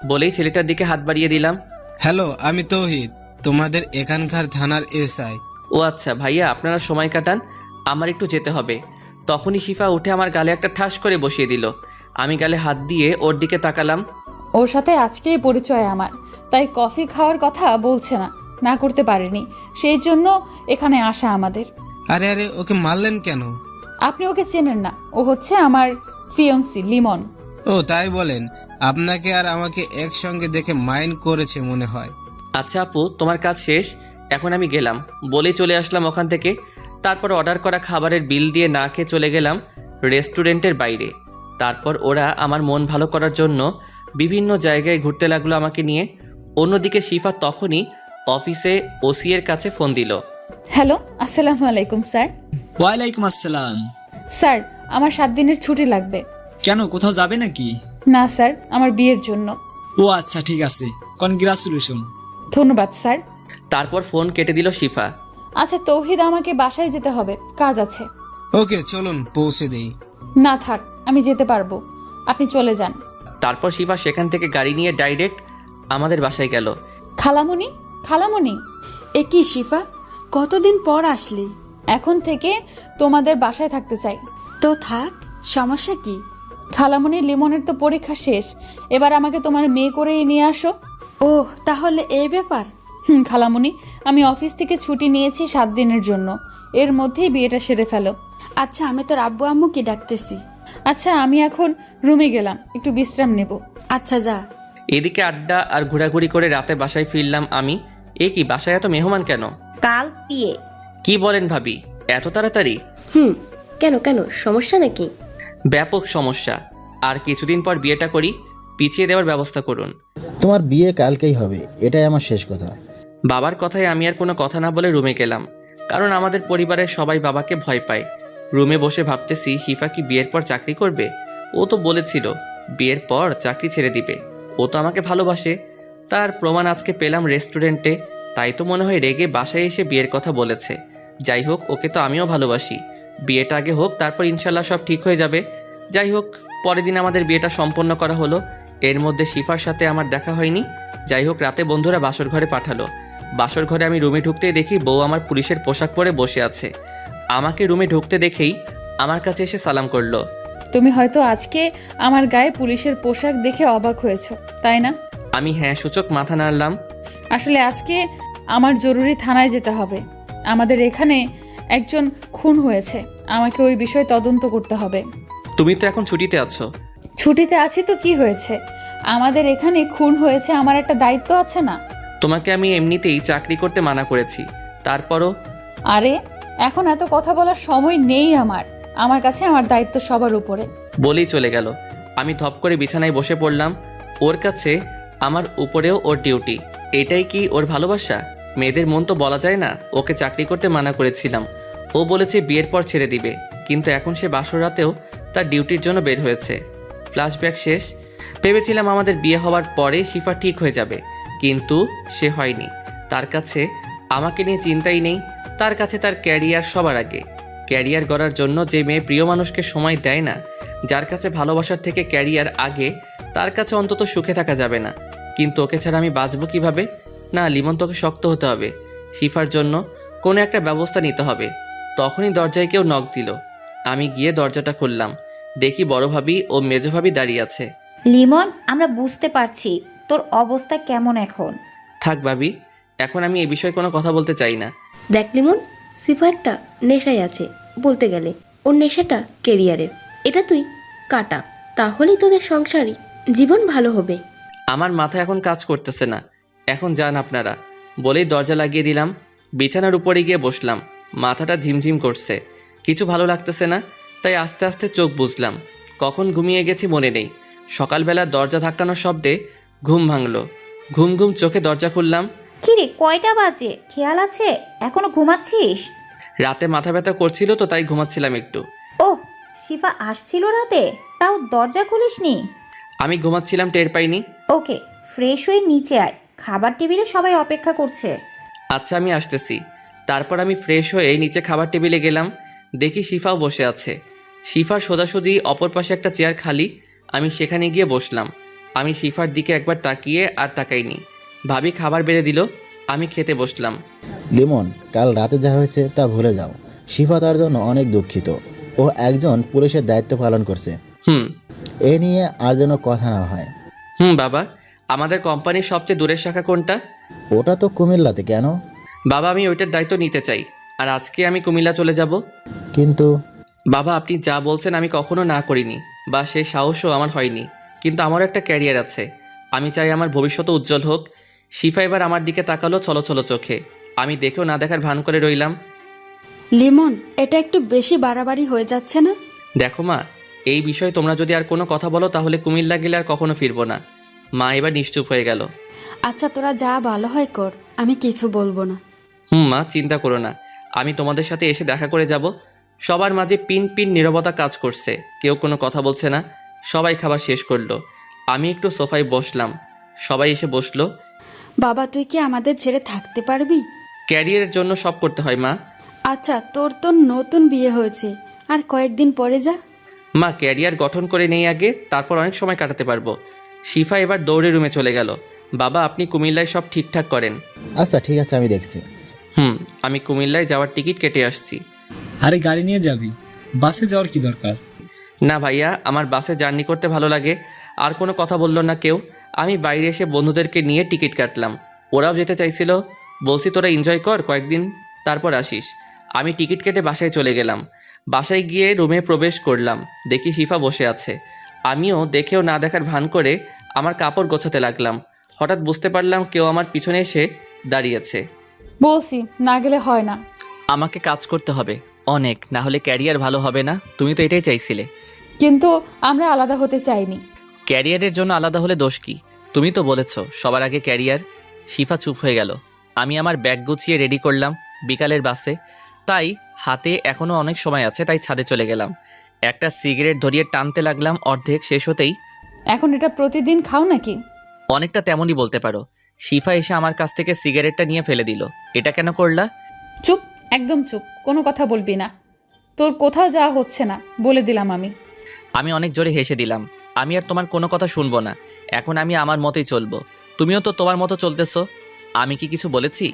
বলেই ছেলেটার দিকে হাত বাড়িয়ে দিলাম। হ্যালো, আমি তৌহিদ, তোমাদের এখানকার থানার এসআই। ও আচ্ছা ভাইয়া, আপনারা সময় কাটান, আমার একটু যেতে হবে। তখনই শিফা উঠে আমার গালে একটা ঠাস করে বসিয়ে দিল। আমি গালে হাত দিয়ে ওর দিকে তাকালাম। ওর সাথে আজকেই পরিচয় আমার, তাই কফি খাওয়ার কথা বলছে না, না করতে পারেনি, সেই জন্য এখানে আসা আমাদের। আরে আরে, ওকে মারলেন কেন? আপনি ওকে চেনেন না, ও হচ্ছে আমার ফিয়ন্সি লিমন। ও তাই বলেন? আপনাকে আর আমাকে একসঙ্গে দেখে মাইন্ড করেছে মনে হয়। আচ্ছা আপু, তোমার কাজ শেষ, এখন আমি গেলাম। বলেই চলে আসলাম ওখান থেকে। তারপর অর্ডার করা খাবারের বিল দিয়ে না খেয়ে চলে গেলাম রেস্টুরেন্টের বাইরে। তারপর ওরা আমার মন ভালো করার জন্য বিভিন্ন জায়গায় ঘুরতে লাগলো আমাকে নিয়ে। অন্যদিকে শিফা তখনই অফিসে ওসি এর কাছে ফোন দিল। হ্যালো, আসসালামু আলাইকুম স্যার। ওয়ালাইকুম আসসালাম। স্যার, আমার 7 দিনের ছুটি লাগবে। কেন, কোথাও যাবে নাকি? না স্যার, আমার বিয়ের জন্য। ও আচ্ছা, ঠিক আছে, কনগ্রাচুলেশন। ধন্যবাদ স্যার। তারপর ফোন কেটে দিল শিফা। আচ্ছা তৌহিদ, আমাকে বাসায় যেতে হবে, কাজ আছে। ওকে চলুন পৌঁছে দেই। না থাক, আমি যেতে পারবো, আপনি চলে যান। তারপর শিফা সেখান থেকে গাড়ি নিয়ে ডাইরেক্ট আমাদের বাসায় গেল। খালামণি, খালামণি। এ কি শিফা, কতদিন পর আসলি? এখন থেকে তোমাদের বাসায় থাকতে চাই। তো থাক, সমস্যা কি? খালামণি, লিমনের তো পরীক্ষা শেষ, এবার আমাকে তোমার মেয়ে করেই নিয়ে আসো। ও তাহলে এই ব্যাপার? খালামণি, আমি অফিস থেকে ছুটি নিয়েছি 7 দিনের জন্য, এর মধ্যেই বিয়েটা সেরে ফেলো। আচ্ছা, আমি তোর আব্বু আম্মুকে ডাকতেছি। আচ্ছা আমি এখন রুমে গেলাম, একটু বিশ্রাম নেব। আচ্ছা যা। এদিকে আড্ডা আর ঘোরাঘুরি করে রাতে বাসায় ফিরলাম আমি। এ কি, বাসায় এত মেহমান কেন? কাল বিয়ে। কি বলেন ভাবি, এত তাড়াতাড়ি? কেন কেন সমস্যা নাকি? ব্যাপক সমস্যা। আর কিছুদিন পর বিয়েটা করি, পিছিয়ে দেওয়ার ব্যবস্থা করুন। তোমার বিয়ে কালকেই হবে, এটাই আমার শেষ কথা। বাবার কথায় আমি আর কোনো কথা না বলে রুমে গেলাম, কারণ আমাদের পরিবারের সবাই বাবাকে ভয় পায়। রুমে বসে ভাবতেছি শিফা কি বিয়ের পর চাকরি করবে? ও তো বলেছিল বিয়ের পর চাকরি ছেড়ে দিবে। ও তো আমাকে ভালোবাসে, তার প্রমাণ আজকে পেলাম রেস্টুরেন্টে। তাই তো মনে হয় রেগে বাসায় এসে বিয়ের কথা বলেছে। যাই হোক, ওকে তো আমিও ভালোবাসি। বিয়েটা আগে হোক, তারপর ইনশাল্লাহ সব ঠিক হয়ে যাবে। যাই হোক, পরের দিন আমাদের বিয়েটা সম্পন্ন করা হলো। এর মধ্যে শিফার সাথে আমার দেখা হয়নি। যাই হোক, রাতে বন্ধুরা বাসর ঘরে পাঠালো। বাসর ঘরে আমি রুমে ঢুকতেই দেখি বউ আমার পুলিশের পোশাক পরে বসে আছে। আমাকে রুমে ঢুকতে দেখেই আমার কাছে এসে সালাম করলো। তুমি হয়তো আজকে আমার গায়ে পুলিশের পোশাক দেখে অবাক হয়েছো, তাই না? আমি হ্যাঁ সূচক মাথা নাড়লাম। আসলে আজকে আমার জরুরি থানায় যেতে হবে। আমাদের এখানে একজন খুন হয়েছে, আমাকে ওই বিষয়ে তদন্ত করতে হবে। তুমি তো এখন ছুটিতে আছো। ছুটিতে আছি তো কি হয়েছে? আমাদের এখানে খুন হয়েছে, আমার একটা দায়িত্ব আছে না? তোমাকে আমি এমনিতেই চাকরি করতে মানা করেছি, তারপরও? আরে এখন এত কথা বলার সময় নেই আমার কাছে আমার দায়িত্ব সবার উপরে। বলেই চলে গেল। আমি ধপ করে বিছানায় বসে পড়লাম। ওর কাছে আমার উপরেও ওর ডিউটি। এটাই কি ওর ভালোবাসা? মেয়েদের মন তো বলা যায় না। ওকে চাকরি করতে মানা করেছিলাম, ও বলেছে বিয়ের পর ছেড়ে দিবে, কিন্তু এখন সে বাসর রাতেও তার ডিউটির জন্য বের হয়েছে। ফ্ল্যাশব্যাক শেষ। ভেবেছিলাম আমাদের বিয়ে হওয়ার পরে শিফা ঠিক হয়ে যাবে, কিন্তু সে হয়নি। তার কাছে আমাকে নিয়ে চিন্তাই নেই। তার কাছে তার ক্যারিয়ার সবার আগে। ক্যারিয়ার গড়ার জন্য যে মেয়ে প্রিয় মানুষকে সময় দেয় না, যার কাছে ভালোবাসার থেকে ক্যারিয়ার আগে, তার কাছে অন্তত সুখে থাকা যাবে না। কিন্তু ওকে ছাড়া আমি বাঁচবো কিভাবে? না, লিমন, তোকে শক্ত হতে হবে। শিফার জন্য কোনো একটা ব্যবস্থা নিতে হবে। তখনই দরজায় কেউ নক দিল। আমি গিয়ে দরজাটা খুললাম। দেখি বড় ভাবি ও মেজো ভাবি দাঁড়িয়ে আছে। লিমন, আমরা বুঝতে পারছি তোর অবস্থা কেমন এখন। থাক ভাবি, এখন আমি এই বিষয়ে কোনো কথা বলতে চাই না। দেখ লিমন, সিফা একটা নেশায় আছে, বলতে গেলে ওর নেশাটা কেরিয়ারের। এটা তুই কাটা, তাহলেই তোদের সংসারই জীবন ভালো হবে। আমার মাথা এখন কাজ করতেছে না, এখন যান আপনারা, বলেই দরজা লাগিয়ে দিলাম। বিছানার উপরে গিয়ে বসলাম। মাথাটা ঝিমঝিম করছে, কিছু ভালো লাগতেছে না। তাই আস্তে আস্তে চোখ বুজলাম। কখন ঘুমিয়ে গেছি মনে নেই। সকালবেলা দরজা ধাক্কানোর শব্দে ঘুম ভাঙলো। ঘুম ঘুম চোখে দরজা খুললাম। কিরে, কয়টা বাজে? খেয়াল আছে এখনো ঘুমাচ্ছিস? রাতে মাথা ব্যথা করছিল তো, তাই ঘুমাচ্ছিলাম একটু। ওহ, শিফা আসছিল রাতে, তাও দরজা খুলিসনি? আমি ঘুমাচ্ছিলাম, টের পাইনি। ওকে, ফ্রেশ হয়ে নিচে আয়, খাবার টেবিলে সবাই অপেক্ষা করছে। আচ্ছা, আমি আসতেছি। তারপর আমি ফ্রেশ হয়ে নিচে খাবার টেবিলে গেলাম। দেখি শিফাও বসে আছে। শিফার সোজাসুজি অপর পাশে একটা চেয়ার খালি। আমি সেখানে গিয়ে বসলাম। আমি শিফার দিকে একবার তাকিয়ে আর তাকাইনি। ভাবি খাবার বেড়ে দিল, আমি খেতে বসলাম। লিমন, কাল রাতে যা হয়েছে তা ভুলে যাও। শিফা তার জন্য অনেক দুঃখিত। ও একজন পুলিশের দায়িত্ব পালন করছে। এ নিয়ে আর যেন কথা না হয়। বাবা, আমাদের কোম্পানির সবচেয়ে দূরের শাখা কোনটা? ওটা তো কুমিল্লাতে। কেন? বাবা, আমি ওইটার দায়িত্ব নিতে চাই, আর আজকে আমি কুমিল্লা চলে যাব। কিন্তু বাবা, আপনি যা বলছেন আমি কখনো না করিনি, বা সেই সাহসও আমার হয়নি। কিন্তু আমারও একটা ক্যারিয়ার আছে। আমি চাই আমার ভবিষ্যৎ উজ্জ্বল হোক। শিফা এবার আমার দিকে তাকালো ছলো ছলো চোখে। আমি দেখেও না দেখার ভান করে রইলাম। লিমন, এটা একটু বেশি বাড়াবাড়ি হয়ে যাচ্ছে না? দেখো মা, এই বিষয়ে তোমরা যদি আর কোনো কথা বলো তাহলে কুমিল্লা গেলে আর কখনো ফিরবো না। মা এবার নিশ্চুপ হয়ে গেল। আচ্ছা, তোরা যা ভালো হয় কর, আমি কিছু বলবো না। মা, চিন্তা করো না, আমি তোমাদের সাথে এসে দেখা করে যাব। সবার মাঝে পিন পিন নীরবতা কাজ করছে, কেউ কোনো কথা বলছে না। সবাই খাবার শেষ করলো। আমি একটু সোফায় বসলাম, সবাই এসে বসলো। বাবা, তুই কি আমাদের ছেড়ে থাকতে পারবি? ক্যারিয়ারের জন্য সব করতে হয় মা। আচ্ছা, তোর তো নতুন বিয়ে হয়েছে, আর কয়েকদিন পরে যা। মা, ক্যারিয়ার গঠন করে নেই আগে, তারপর অনেক সময় কাটাতে পারবো। শিফা এবার দৌড়ে রুমে চলে গেল। বাবা, আপনি কুমিল্লায় সব ঠিকঠাক করেন। আচ্ছা ঠিক আছে, আমি দেখছি। আমি কুমিল্লায় যাওয়ার টিকিট কেটে আসছি। আরে গাড়ি নিয়ে যাবি, বাসে যাওয়ার কি দরকার? না ভাইয়া, আমার বাসে জার্নি করতে ভালো লাগে। আর কোনো কথা বললো না কেউ। আমি বাইরে এসে বন্ধুদেরকে নিয়ে টিকিট কাটলাম। ওরাও যেতে চাইছিল। বলছি তোরা এনজয় কর কয়েকদিন, তারপর আসিস। আমি টিকিট কেটে বাসায় চলে গেলাম। বাসায় গিয়ে রুমে প্রবেশ করলাম, দেখি শিফা বসে আছে। আমিও দেখেও না দেখার ভান করে আমার কাপড় গোছাতে লাগলাম। হঠাৎ বুঝতে পারলাম কেউ আমার পিছনে এসে দাঁড়িয়েছে। বলছি না গেলে হয় না। আমাকে কাজ করতে হবে অনেক, না হলে ক্যারিয়ার ভালো হবে না। তুমি তো এটাই চাইছিলে। কিন্তু আমরা আলাদা হতে চাইনি। ক্যারিয়ারের জন্য আলাদা হলে দোষ কি? তুমি তো বলেছো সবার আগে ক্যারিয়ার। শিফা চুপ হয়ে গেল। আমি আমার ব্যাগ গুছিয়ে রেডি করলাম বিকালের বাসে, তাই হাতে এখনও অনেক সময় আছে, তাই ছাদে চলে গেলাম। একটা সিগারেট ধরিয়ে টানতে লাগলাম, অর্ধেক শেষ হতেই এখন এটা প্রতিদিন খাও নাকি? অনেকটা তেমনই বলতে পারো। শিফা এসে আমার কাছ থেকে সিগারেটটা নিয়ে ফেলে দিল। এটা কেন করলা? চুপ, একদম চুপ, কোনো কথা বলবি না। তোর কোথাও যাওয়া হচ্ছে না, বলে দিলাম আমি। আমি অনেক জোরে হেসে দিলাম। আমি আর তোমার কোনো কথা শুনবো না। এখন আমি আমার মতোই চলবো, তুমিও তো তোমার মতো চলতেছো। আমি কি কিছু বলেছি?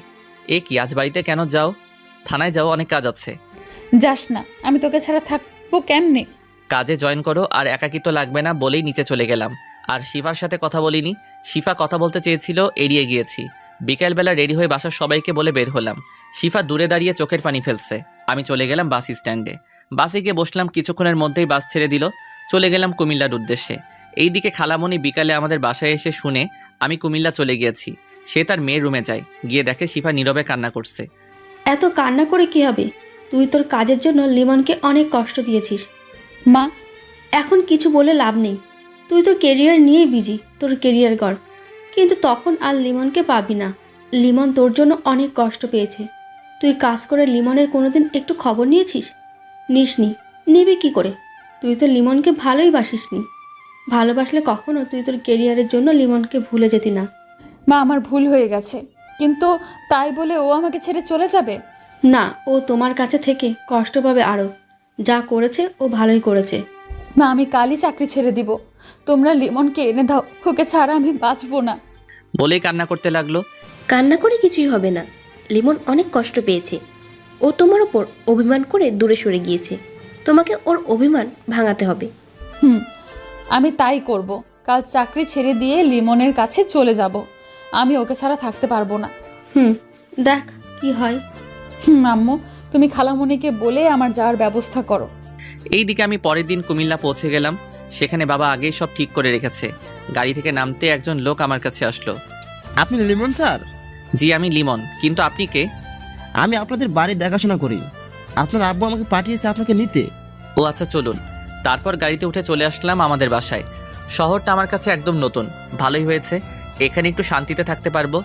এ কি, আজ বাড়িতে কেন যাও? থানায় যাও, অনেক কাজ আছে। যাস না, আমি তোকে ছাড়া থাকবো কেমনে? কাজে জয়েন করো, আর একাকিত্ব লাগবে না বলেই নিচে চলে গেলাম। আর শিফার সাথে কথা বলিনি। শিফা কথা বলতে চেয়েছিল, এড়িয়ে গিয়েছি। বিকেলবেলা রেডি হয়ে বাসার সবাইকে বলে বের হলাম। শিফা দূরে দাঁড়িয়ে চোখের পানি ফেলছে। আমি চলে গেলাম বাস স্ট্যান্ডে। বাসে গিয়ে বসলাম, কিছুক্ষণের মধ্যেই বাস ছেড়ে দিল। চলে গেলাম কুমিল্লার উদ্দেশ্যে। এইদিকে খালামণি বিকালে আমাদের বাসায় এসে শুনে আমি কুমিল্লা চলে গিয়েছি। সে তার মেয়ের রুমে যায়, গিয়ে দেখে শিফা নীরবে কান্না করছে। এত কান্না করে কি হবে? তুই তোর কাজের জন্য লিমনকে অনেক কষ্ট দিয়েছিস। মা, এখন কিছু বলে লাভ নেই। তুই তো কেরিয়ার নিয়েই বিজি, তোর কেরিয়ার গড়। কিন্তু তখন আর লিমনকে পাবি না। লিমন তোর জন্য অনেক কষ্ট পেয়েছে। তুই কাজ করে লিমনের কোনোদিন একটু খবর নিয়েছিস? নিসনি, নিবি কি করে? তুই তো লিমনকে ভালোই বাসিসনি। ভালোবাসলে কখনো তুই তোর কেরিয়ারের জন্য লিমনকে ভুলে যেতি না। মা আমার ভুল হয়ে গেছে, কিন্তু তাই বলে ও আমাকে ছেড়ে চলে যাবে? না, ও তোমার কাছে থেকে কষ্ট পাবে আরও। যা করেছে ও ভালোই করেছে। মা আমি কালই চাকরি ছেড়ে দিব। তোমরা লিমনকে এনে দাও, ওকে ছাড়া আমি বাঁচবো না। বলেই কান্না করতে লাগলো। কান্না করে কিছুই হবে না। লিমন অনেক কষ্ট পেয়েছে। ও তোমার ওপর অভিমান করে দূরে সরে গিয়েছে। তোমাকে ওর অভিমান ভাঙাতে হবে। আমি তাই করব। কাল চাকরি ছেড়ে দিয়ে লিমনের কাছে চলে যাব। আমি ওকে ছাড়া থাকতে পারবো না। দেখ কি হয়। আম্মু, তুমি খালামণিকে বলে আমার যাওয়ার ব্যবস্থা করো। এইদিকে আমি পরের দিন কুমিল্লা পৌঁছে গেলাম। সেখানে বাবা আগেই সব ঠিক করে রেখেছে। গাড়ি থেকে নামতে একজন লোক আমার কাছে আসলো। আপনি লিমন স্যার? জি আমি লিমন, কিন্তু আপনি কে? আমি আপনাদের বাড়ি দেখাশোনা করি। আপনার আব্বু আমাকে পাঠিয়েছে আপনাকে নিতে। ও আচ্ছা, চলুন। তারপর গাড়িতে উঠে চলে আসলাম আমাদের বাসায়। শহরটা আমার কাছে একদম নতুন, ভালোই হয়েছে। এখানে একটু শান্তিতে থাকতে পারবো।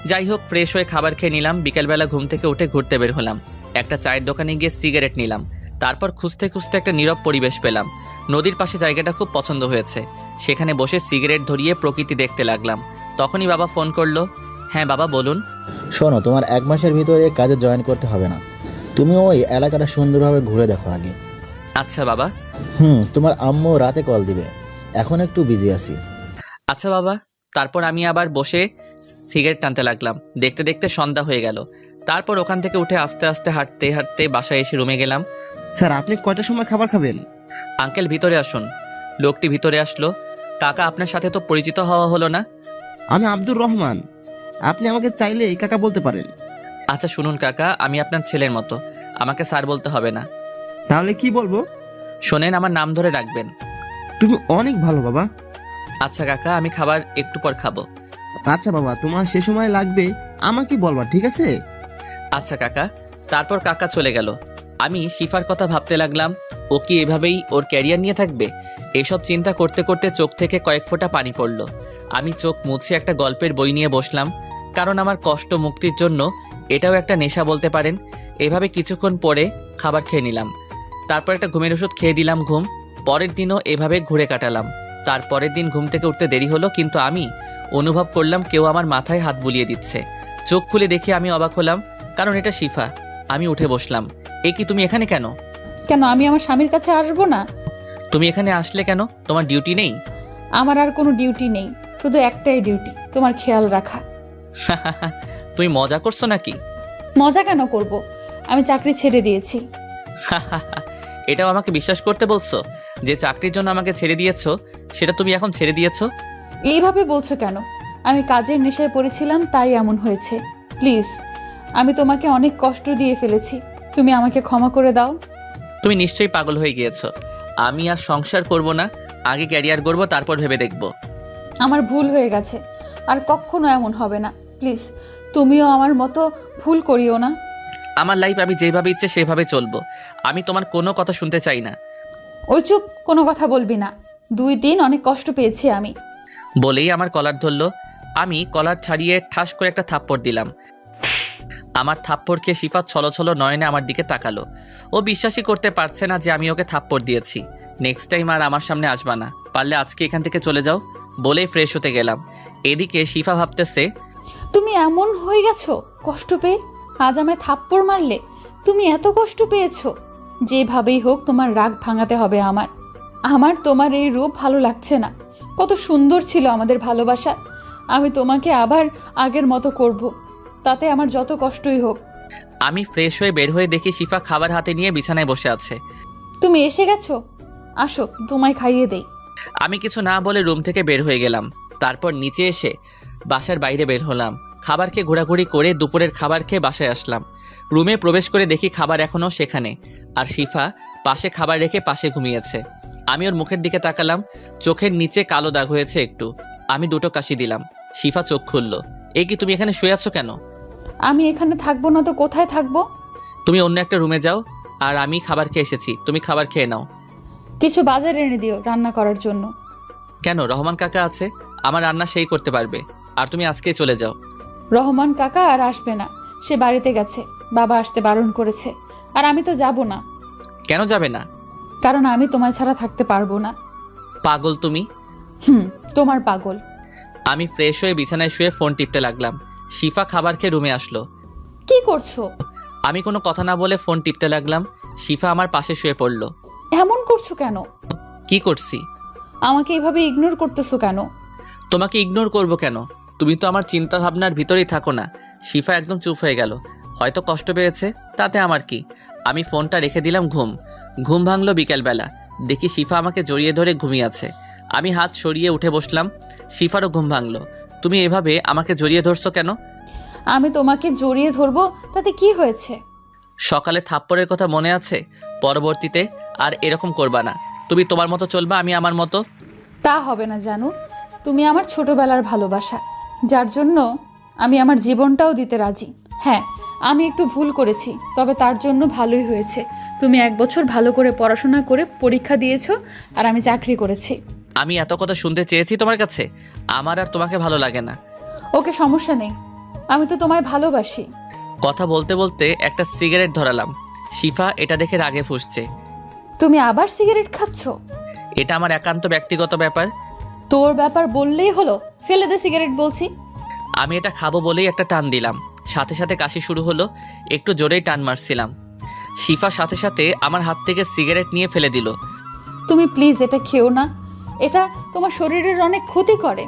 যাই হোক, ফ্রেশ হয়ে খাবার খেয়ে নিলাম। বিকেলবেলা ঘুম থেকে উঠে ঘুরতে বের হলাম। একটা চায়ের দোকানে গিয়ে সিগারেট নিলাম। তারপর খুঁজতে খুঁজতে একটা নীরব পরিবেশ পেলাম। নদীর পাশে জায়গাটা খুব পছন্দ হয়েছে। সেখানে বসে সিগারেট ধরিয়ে প্রকৃতি দেখতে লাগলাম। তখনই বাবা ফোন করলো। হ্যাঁ বাবা বলুন। শোনো, তোমার 1 মাসের ভিতরে কাজে জয়েন করতে হবে না। তুমি ওই এলাকাটা সুন্দরভাবে ঘুরে দেখো আগে। আচ্ছা বাবা। তোমার আম্মু রাতে কল দিবে, এখন একটু বিজি আছি। আচ্ছা বাবা। তারপর আমি আবার বসে সিগারেট টানতে লাগলাম। দেখতে দেখতে সন্ধ্যা হয়ে গেল। তারপর ওখান থেকে উঠে আস্তে আস্তে হাঁটতে হাঁটতে বাসায় এসে রুমে গেলাম। স্যার আপনি কয়টার সময় খাবার খাবেন? আঙ্কেল ভিতরে আসুন। লোকটি ভিতরে আসলো। কাকা, আপনার সাথে তো পরিচিত হওয়া হলো না। আমি আব্দুর রহমান। আপনি আমাকে চাইলে এই কাকা বলতে পারেন। আচ্ছা শুনুন কাকা, আমি আপনার ছেলের মতো, আমাকে স্যার বলতে হবে না। তাহলে কি বলবো? শোনেন, আমার নাম ধরে রাখবেন। তুমি অনেক ভালো বাবা। আচ্ছা কাকা, আমি খাবার একটু পর খাবো। আচ্ছা বাবা, তোমার সে সময় লাগবে আমাকে বলবা, ঠিক আছে? আচ্ছা কাকা। তারপর কাকা চলে গেল। আমি শিফার কথা ভাবতে লাগলাম। ও কি এভাবেই ওর ক্যারিয়ার নিয়ে থাকবে? এসব চিন্তা করতে করতে চোখ থেকে কয়েক ফোঁটা পানি পড়ল। আমি চোখ মুছে একটা গল্পের বই নিয়ে বসলাম, কারণ আমার কষ্ট মুক্তির জন্য এটাও একটা নেশা বলতে পারেন। এভাবে কিছুক্ষণ পরে খাবার খেয়ে নিলাম। তারপর একটা ঘুমের ওষুধ খেয়ে দিলাম ঘুম। পরের দিনও এভাবে ঘুরে কাটালাম। তারপরের দিন ঘুম থেকে উঠতে দেরি হলো, কিন্তু আমি অনুভব করলাম কেউ আমার মাথায় হাত বুলিয়ে দিচ্ছে। চোখ খুলে দেখে আমি অবাক হলাম, কারণ এটা শিফা। আমি উঠে বসলাম। এ কি, তুমি এখানে কেন? কেন, আমি আমার স্বামীর কাছে আসবো না? তুমি এখানে আসলে কেন? তোমার ডিউটি নেই? আমার আর কোনো ডিউটি নেই, শুধু একটাই ডিউটি, তোমার খেয়াল রাখা। তুমি মজা করছো নাকি? মজা কেন করব? আমি চাকরি ছেড়ে দিয়েছি। এটাও আমাকে বিশ্বাস করতে বলছো যে চাকরির জন্য আমাকে ছেড়ে দিয়েছো, সেটা তুমি এখন ছেড়ে দিয়েছো? এইভাবে বলছো কেন? আমি কাজের নেশায় পড়েছিলাম, তাই এমন হয়েছে। প্লিজ, আমি তোমাকে অনেক কষ্ট দিয়ে ফেলেছি, তুমি আমাকে ক্ষমা করে দাও। তুমি নিশ্চয়ই পাগল হয়ে গিয়েছো। আমি আর সংসার করব না, আগে ক্যারিয়ার গড়বো, তারপর ভেবে দেখব। আমার ভুল হয়ে গেছে, আর কখনো এমন হবে না। প্লিজ তুমিও আমার মতো ভুল করিও না। আমার লাইফ আমি যেভাবে ইচ্ছে সেভাবে চলবো। আমি তোমার কোনো কথা শুনতে চাই না। ওই চুপ, কোনো কথা বলবি না। 2 দিন অনেক কষ্ট পেয়েছি আমি। বলেই আমার কলার ধরলো। আমি কলার ছাড়িয়ে ঠাস করে একটা থাপ্পড় দিলাম। আমার থাপ্পড় খেয়ে শিফা ছলছল নয়নে আমার দিকে তাকালো। ও বিশ্বাসই করতে পারছে না যে আমি ওকে থাপ্পড় দিয়েছি। নেক্সট টাইম আর আমার সামনে আসবা না, পারলে আজকে এখান থেকে চলে যাও। বলেই ফ্রেশ হতে গেলাম। এদিকে শিফা ভাবতেছে, তুমি এমন হয়ে গেছো কষ্ট পেয়ে? আজ আমায় থাপ্পড় মারলে? তুমি এত কষ্ট পেয়েছো? যেভাবেই হোক তোমার রাগ ভাঙাতে হবে আমার তোমার এই রূপ ভালো লাগছে না। কত সুন্দর ছিল আমাদের ভালোবাসা। আমি তোমাকে আবার আগের মতো করব, তাতে আমার যত কষ্টই হোক। আমি ফ্রেশ হয়ে বের হয়ে দেখি শিফা খাবার হাতে নিয়ে বিছানায় বসে আছে। তুমি এসে গেছো, আসো তোমায় খাইয়ে দেই। আমি কিছু না বলে রুম থেকে বের হয়ে গেলাম। তারপর নিচে এসে বাসার বাইরে বের হলাম। খাবার খেয়ে ঘোরাঘুরি করে দুপুরের খাবার খেয়ে বাসায় আসলাম। রুমে প্রবেশ করে দেখি খাবার এখনও সেখানে, আর শিফা পাশে খাবার রেখে পাশে ঘুমিয়েছে। আমি ওর মুখের দিকে তাকালাম, চোখের নিচে কালো দাগ হয়েছে একটু। আমি 2টো কাশি দিলাম। শিফা চোখ খুলল। এই কি, তুমি এখানে শুয়ে আছো কেন? আমি এখানে থাকবো না তো কোথায় থাকবো? তুমি অন্য একটা রুমে যাও, আর আমি খাবার খেয়ে এসেছি, তুমি খাবার খেয়ে নাও। কিছু বাজার এনে দিও রান্না করার জন্য। কেন? রহমান কাকা আছে, আমার রান্না সেই করতে পারবে। আর তুমি আজকেই চলে যাও। রহমান কাকা আর আসবে না, সে বাড়িতে গেছে। বাবা আসতে বারণ করেছে। আর আমি তো যাব না। কেন যাবে না? কারণ আমি তোমায় ছাড়া থাকতে পারবো না। পাগল তুমি। তোমার পাগল। আমি ফ্রেশ হয়ে বিছানায় শুয়ে ফোন টিপতে লাগলাম। শিফা খাবার খেয়ে রুমে আসলো। কি করছো? আমি কোনো কথা না বলে ফোন টিপতে লাগলাম। শিফা আমার পাশে শুয়ে পড়ল। এমন করছো কেন? কি করছি? আমাকে এভাবে ইগনোর করতেছো কেন? তোমাকে ইগনোর করব কেন? তুমি তো আমার চিন্তা ভাবনার ভিতরেই থাকো না। শিফা একদম চুপ হয়ে গেল। হয়তো কষ্ট পেয়েছে, তাতে আমার কি। আমি ফোনটা রেখে দিলাম। ঘুম ভাঙলো বিকেলবেলা। দেখি শিফা আমাকে জড়িয়ে ধরে ঘুমিয়ে আছে। আমি হাত সরিয়ে উঠে বসলাম। শিফারও ঘুম ভাঙলো। তুমি এভাবে আমাকে জড়িয়ে ধরছো কেন? আমি তোমাকে জড়িয়ে ধরবো তাতে কি হয়েছে? সকালে থাপ্পড়ের কথা মনে আছে? পরবর্তীতে আর এরকম করবা না। তুমি তোমার মতো চলবা, আমি আমার মতো। তা হবে না জানো। তুমি আমার ছোটবেলার ভালোবাসা, যার জন্য আমি আমার জীবনটাও দিতে রাজি। হ্যাঁ, আমি একটু ভুল করেছি, তবে তার জন্য ভালোই হয়েছে। তুমি 1 বছর ভালো করে পড়াশোনা করে পরীক্ষা দিয়েছো, আর আমি চাকরি করেছি। আমি এত কথা শুনতে চেয়েছি তোমার কাছে? আমার আর তোমাকে ভালো লাগে না। ওকে, সমস্যা নেই, আমি তো তোমায় ভালোবাসি। কথা বলতে বলতে একটা সিগারেট ধরালাম। শিফা এটা দেখে রাগে ফুঁসছে। তুমি আবার সিগারেট খাচ্ছ? এটা আমার একান্ত ব্যক্তিগত ব্যাপার। তোর ব্যাপার বললেই হলো, ফেলে দে সিগারেট বলছি। আমি এটা খাবো বলেই একটা টান দিলাম। সাথে সাথে কাশি শুরু হলো। একটু জোরেই টান মারছিলাম। শিফা সাথে সাথে আমার হাত থেকে সিগারেট নিয়ে ফেলে দিল। তুমি প্লিজ এটা খেও না, এটা তোমার শরীরের অনেক ক্ষতি করে।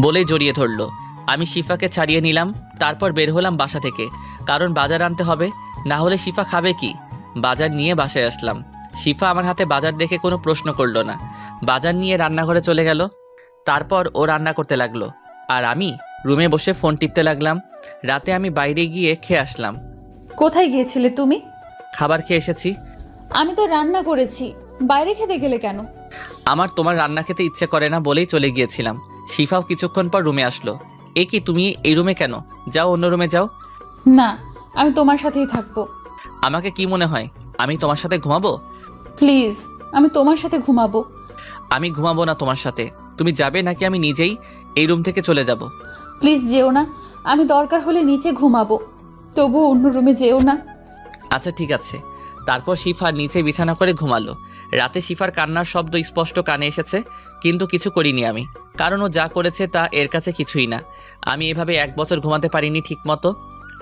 বলেই জড়িয়ে ধরলো। আমি শিফাকে ছাড়িয়ে নিলাম। তারপর বের হলাম বাসা থেকে, কারণ বাজার আনতে হবে, না হলে শিফা খাবে কি। বাজার নিয়ে বাসায় আসলাম। শিফা আমার হাতে বাজার দেখে কোনো প্রশ্ন করলো না। বাজার নিয়ে রান্নাঘরে চলে গেল। তারপর ও রান্না করতে লাগলো, আর আমি রুমে বসে ফোন টিপতে লাগলাম। রাতে আমি বাইরে গিয়ে খেয়ে আসলাম। কোথায় গিয়েছিলে তুমি? খাবার খেয়ে এসেছি। আমি তো রান্না করেছি, বাইরে খেতে গেলে কেন? আমার তোমার রান্না খেতে ইচ্ছে করে না বলেই চলে গিয়েছিলাম। শিফাও কিছুক্ষণ পর রুমে আসলো। এ কি, তুমি এই রুমে কেন? যাও অন্য রুমে যাও। না, আমি তোমার সাথেই থাকবো। আমাকে কি মনে হয় আমি তোমার সাথে ঘুমাবো? প্লিজ, আমি তোমার সাথে ঘুমাবো। আমি ঘুমাবো না তোমার সাথে। তুমি যাবে নাকি আমি নিজেই এই রুম থেকে চলে যাব? প্লিজ যেও না, আমি দরকার হলে নিচে ঘুমাবো, তবুও অন্য রুমে যেও না। আচ্ছা ঠিক আছে। তারপর শিফা নিচে বিছানা করে ঘুমালো। রাতে শিফার কান্নার শব্দ স্পষ্ট কানে এসেছে, কিন্তু কিছু করিনি আমি, কারণ ও যা করেছে তা এর কাছে কিছুই না। আমি এভাবে 1 বছর ঘুমাতে পারিনি ঠিক মতো।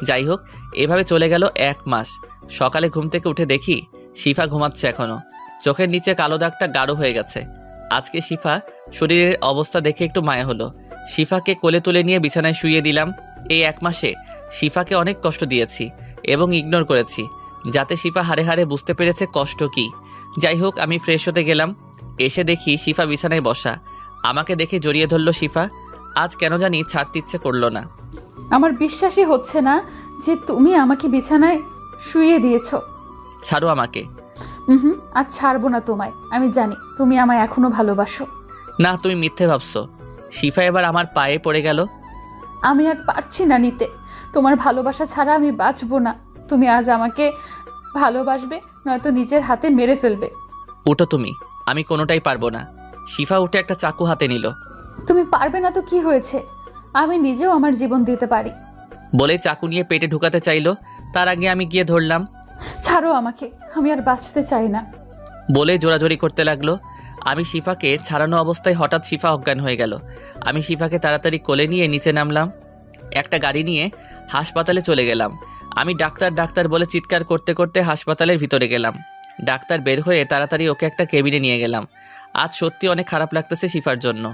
যাই হোক, এভাবে চলে গেল 1 মাস। সকালে ঘুম থেকে উঠে দেখি শিফা ঘুমাচ্ছে এখনও। চোখের নিচে কালো দাগটা গাঢ় হয়ে গেছে। আজকে শিফা শরীরের অবস্থা দেখে একটু মায়া হলো। শিফাকে কোলে তুলে নিয়ে বিছানায় শুইয়ে দিলাম। এই 1 মাসে শিফাকে অনেক কষ্ট দিয়েছি এবং ইগনোর করেছি, যাতে শিফা হাড়ে হাড়ে বুঝতে পেরেছে কষ্ট কি। যাই হোক, আমি ফ্রেশ হতে গেলাম। এসে দেখি শিফা বিছানায় বসা। আমাকে দেখে জড়িয়ে ধরলো শিফা। আজ কেন জানি ছাড়তে ইচ্ছে করলো না। আমার বিশ্বাসই হচ্ছে না যে তুমি আমাকে বিছানায় শুইয়ে দিয়েছো। ছাড়ো আমাকে। হুম, আর ছাড়বো না তোমায়। আমি জানি তুমি আমায় এখনো ভালোবাসো। না, তুমি মিথ্যে ভাবছো। শিফা এবার আমার পায়ে পড়ে গেল। আমি আর পারছি না নিতে তোমার ভালোবাসা ছাড়া। আমি বাঁচবো না। তুমি আজ আমাকে ভালোবাসবে, নয়তো নিজের হাতে মেরে ফেলবে। উঠো তুমি, আমি কোনোটাই পারবো না। শিফা উঠে একটা চাকু হাতে নিল। তুমি পারবে না তো কি হয়েছে? আমি নিজেও আমার জীবন দিতে পারি। বলে চাকু নিয়ে পেটে ঢুকাতে চাইলো, তার আগে আমি গিয়ে ধরলাম। ছাড়ো আমাকে, আমি আর বাঁচতে চাই না। বলে জোরাজোরি করতে লাগলো। আমি শিফাকে ছাড়ানো অবস্থায় হঠাৎ শিফা অজ্ঞান হয়ে গেল। আমি শিফাকে তাড়াতাড়ি কোলে নিয়ে নিচে নামলাম। একটা গাড়ি নিয়ে হাসপাতালে চলে গেলাম। আমি ডাক্তার ডাক্তার বলে চিৎকার করতে করতে হাসপাতালের ভিতরে গেলাম। ডাক্তার বের হয়ে তাড়াতাড়ি ওকে একটা কেবিনে নিয়ে গেলাম। আজ সত্যি অনেক খারাপ লাগতেছে শিফার জন্য।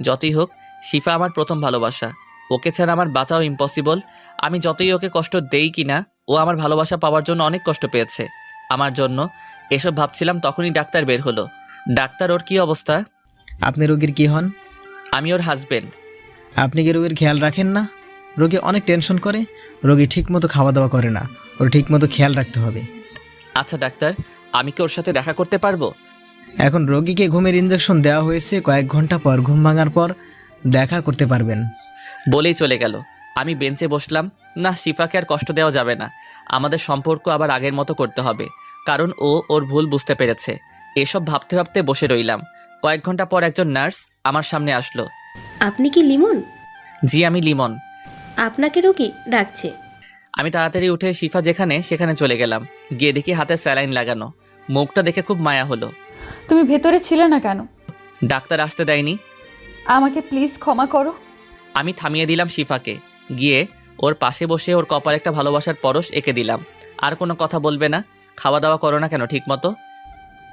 যতই হোক, শিফা আমার প্রথম ভালোবাসা। ওকে ছাড়া আমার বাঁচাও ইম্পসিবল। আমি যতই ওকে কষ্ট দেই কিনা, ও আমার ভালোবাসা পাওয়ার জন্য অনেক কষ্ট পেয়েছে আমার জন্য। এসব ভাবছিলাম, তখনই ডাক্তার বের হলো। ডাক্তার, ওর কি অবস্থা? আপনি রোগীর কি হন? আমি ওর হাজবেন্ড। আপনি কি রোগীর খেয়াল রাখেন না? রোগী অনেক টেনশন করে, রোগী ঠিকমতো খাওয়া দাওয়া করে না, ওর ঠিকমতো খেয়াল রাখতে হবে। আচ্ছা ডাক্তার, আমি কি ওর সাথে দেখা করতে পারবো? এখন রোগীকে ঘুমের ইঞ্জেকশন দেওয়া হয়েছে, কয়েক ঘন্টা পর ঘুম ভাঙার পর দেখা করতে পারবেন। বলেই চলে গেল। আমি বেঞ্চে বসলাম। না, শিফাকে আর কষ্ট দেওয়া যাবে না। আমাদের সম্পর্ক আবার আগের মতো করতে হবে, কারণ ও ওর ভুল বুঝতে পেরেছে। এসব ভাবতে ভাবতে বসে রইলাম। কয়েক ঘন্টা পর একজন নার্স আমার সামনে আসলো। আপনি কি লিমন? জি, আমি লিমন। আপনাকে রোগী ডাকছে। আমি তাড়াতাড়ি উঠে শিফা যেখানে সেখানে চলে গেলাম। গিয়ে দেখি হাতে স্যালাইন লাগানো। মুখটা দেখে খুব মায়া হলো। তুমি ভেতরে ছিলে না কেন? ডাক্তার আসতে দেয়নি। আমাকে প্লিজ ক্ষমা করো। আমি থামিয়ে দিলাম শিফাকে। গিয়ে ওর পাশে বসে ওর কপালে একটা ভালোবাসার পরশ এঁকে দিলাম। আর কোনো কথা বলবে না? খাওয়া দাওয়া করো না কেন ঠিক মতো?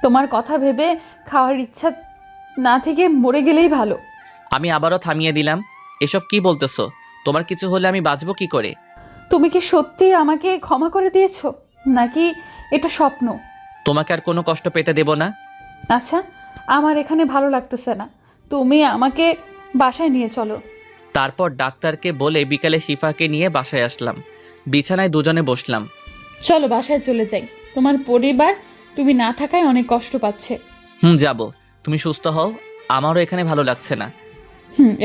তোমার কথা ভেবে খাওয়ার ইচ্ছা না থেকে মরে গেলেই ভালো। আমি আবারও থামিয়ে দিলাম। এসব কি বলতেছো? তোমার কিছু হলে আমি বাঁচবো কি করে? তুমি কি সত্যি আমাকে ক্ষমা করে দিয়েছো, নাকি এটা স্বপ্ন? তোমাকে আর কোনো কষ্ট পেতে দেব না। আচ্ছা, আমার এখানে ভালো লাগতেছে না। তুমি আমাকে বাসায় নিয়ে চলো। তারপর ডাক্তারকে বলে বিকালে শিফাকে নিয়ে বাসায় আসলাম। বিছানায় দুজনে বসলাম। চলো বাসায় চলে যাই। তোমার পরিবার তুমি না থাকায় অনেক কষ্ট পাচ্ছে। যাব। তুমি সুস্থ হও, আমারও এখানে ভালো লাগছে না।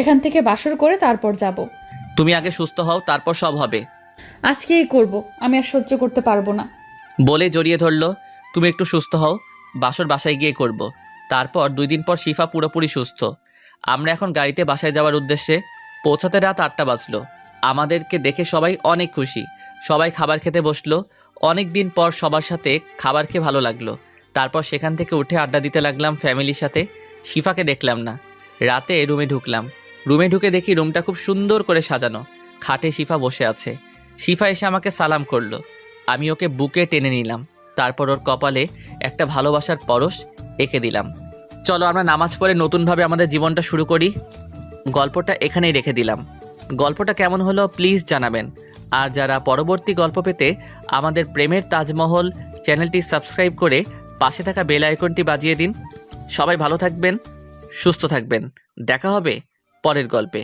এখান থেকে বাসর করে তারপর যাব। তুমি আগে সুস্থ হও, তারপর সব হবে। আজকেই করব, আমি আর সহ্য করতে পারবো না। বলে জড়িয়ে ধরলো। তুমি একটু সুস্থ হও, বাসর বাসায় গিয়ে করব। তারপর 2 দিন পর শিফা পুরোপুরি সুস্থ। আমরা এখন গাড়িতে বাসায় যাওয়ার উদ্দেশ্যে। পৌঁছাতে রাত 8টা বাজলো। আমাদেরকে দেখে সবাই অনেক খুশি। সবাই খাবার খেতে বসলো। অনেক দিন পর সবার সাথে খাবার খেয়ে ভালো লাগলো। তারপর সেখান থেকে উঠে আড্ডা দিতে লাগলাম ফ্যামিলির সাথে। শিফাকে দেখলাম না। রাতে রুমে ঢুকলাম। রুমে ঢুকে দেখি রুমটা খুব সুন্দর করে সাজানো। খাটে শিফা বসে আছে। শিফা এসে আমাকে সালাম করলো। আমি ওকে বুকে টেনে নিলাম। তারপর ওর কপালে একটা ভালোবাসার পরশ এঁকে দিলাম। চলো আমরা নামাজ পড়ে নতুনভাবে আমাদের জীবনটা শুরু করি। গল্পটা এখানেই রেখে দিলাম। গল্পটা কেমন হলো প্লিজ জানাবেন। আর যারা পরবর্তী গল্প পেতে আমাদের প্রেমের তাজমহল চ্যানেলটি সাবস্ক্রাইব করে পাশে থাকা বেল আইকনটি বাজিয়ে দিন। সবাই ভালো থাকবেন, সুস্থ থাকবেন। দেখা হবে পরের গল্পে।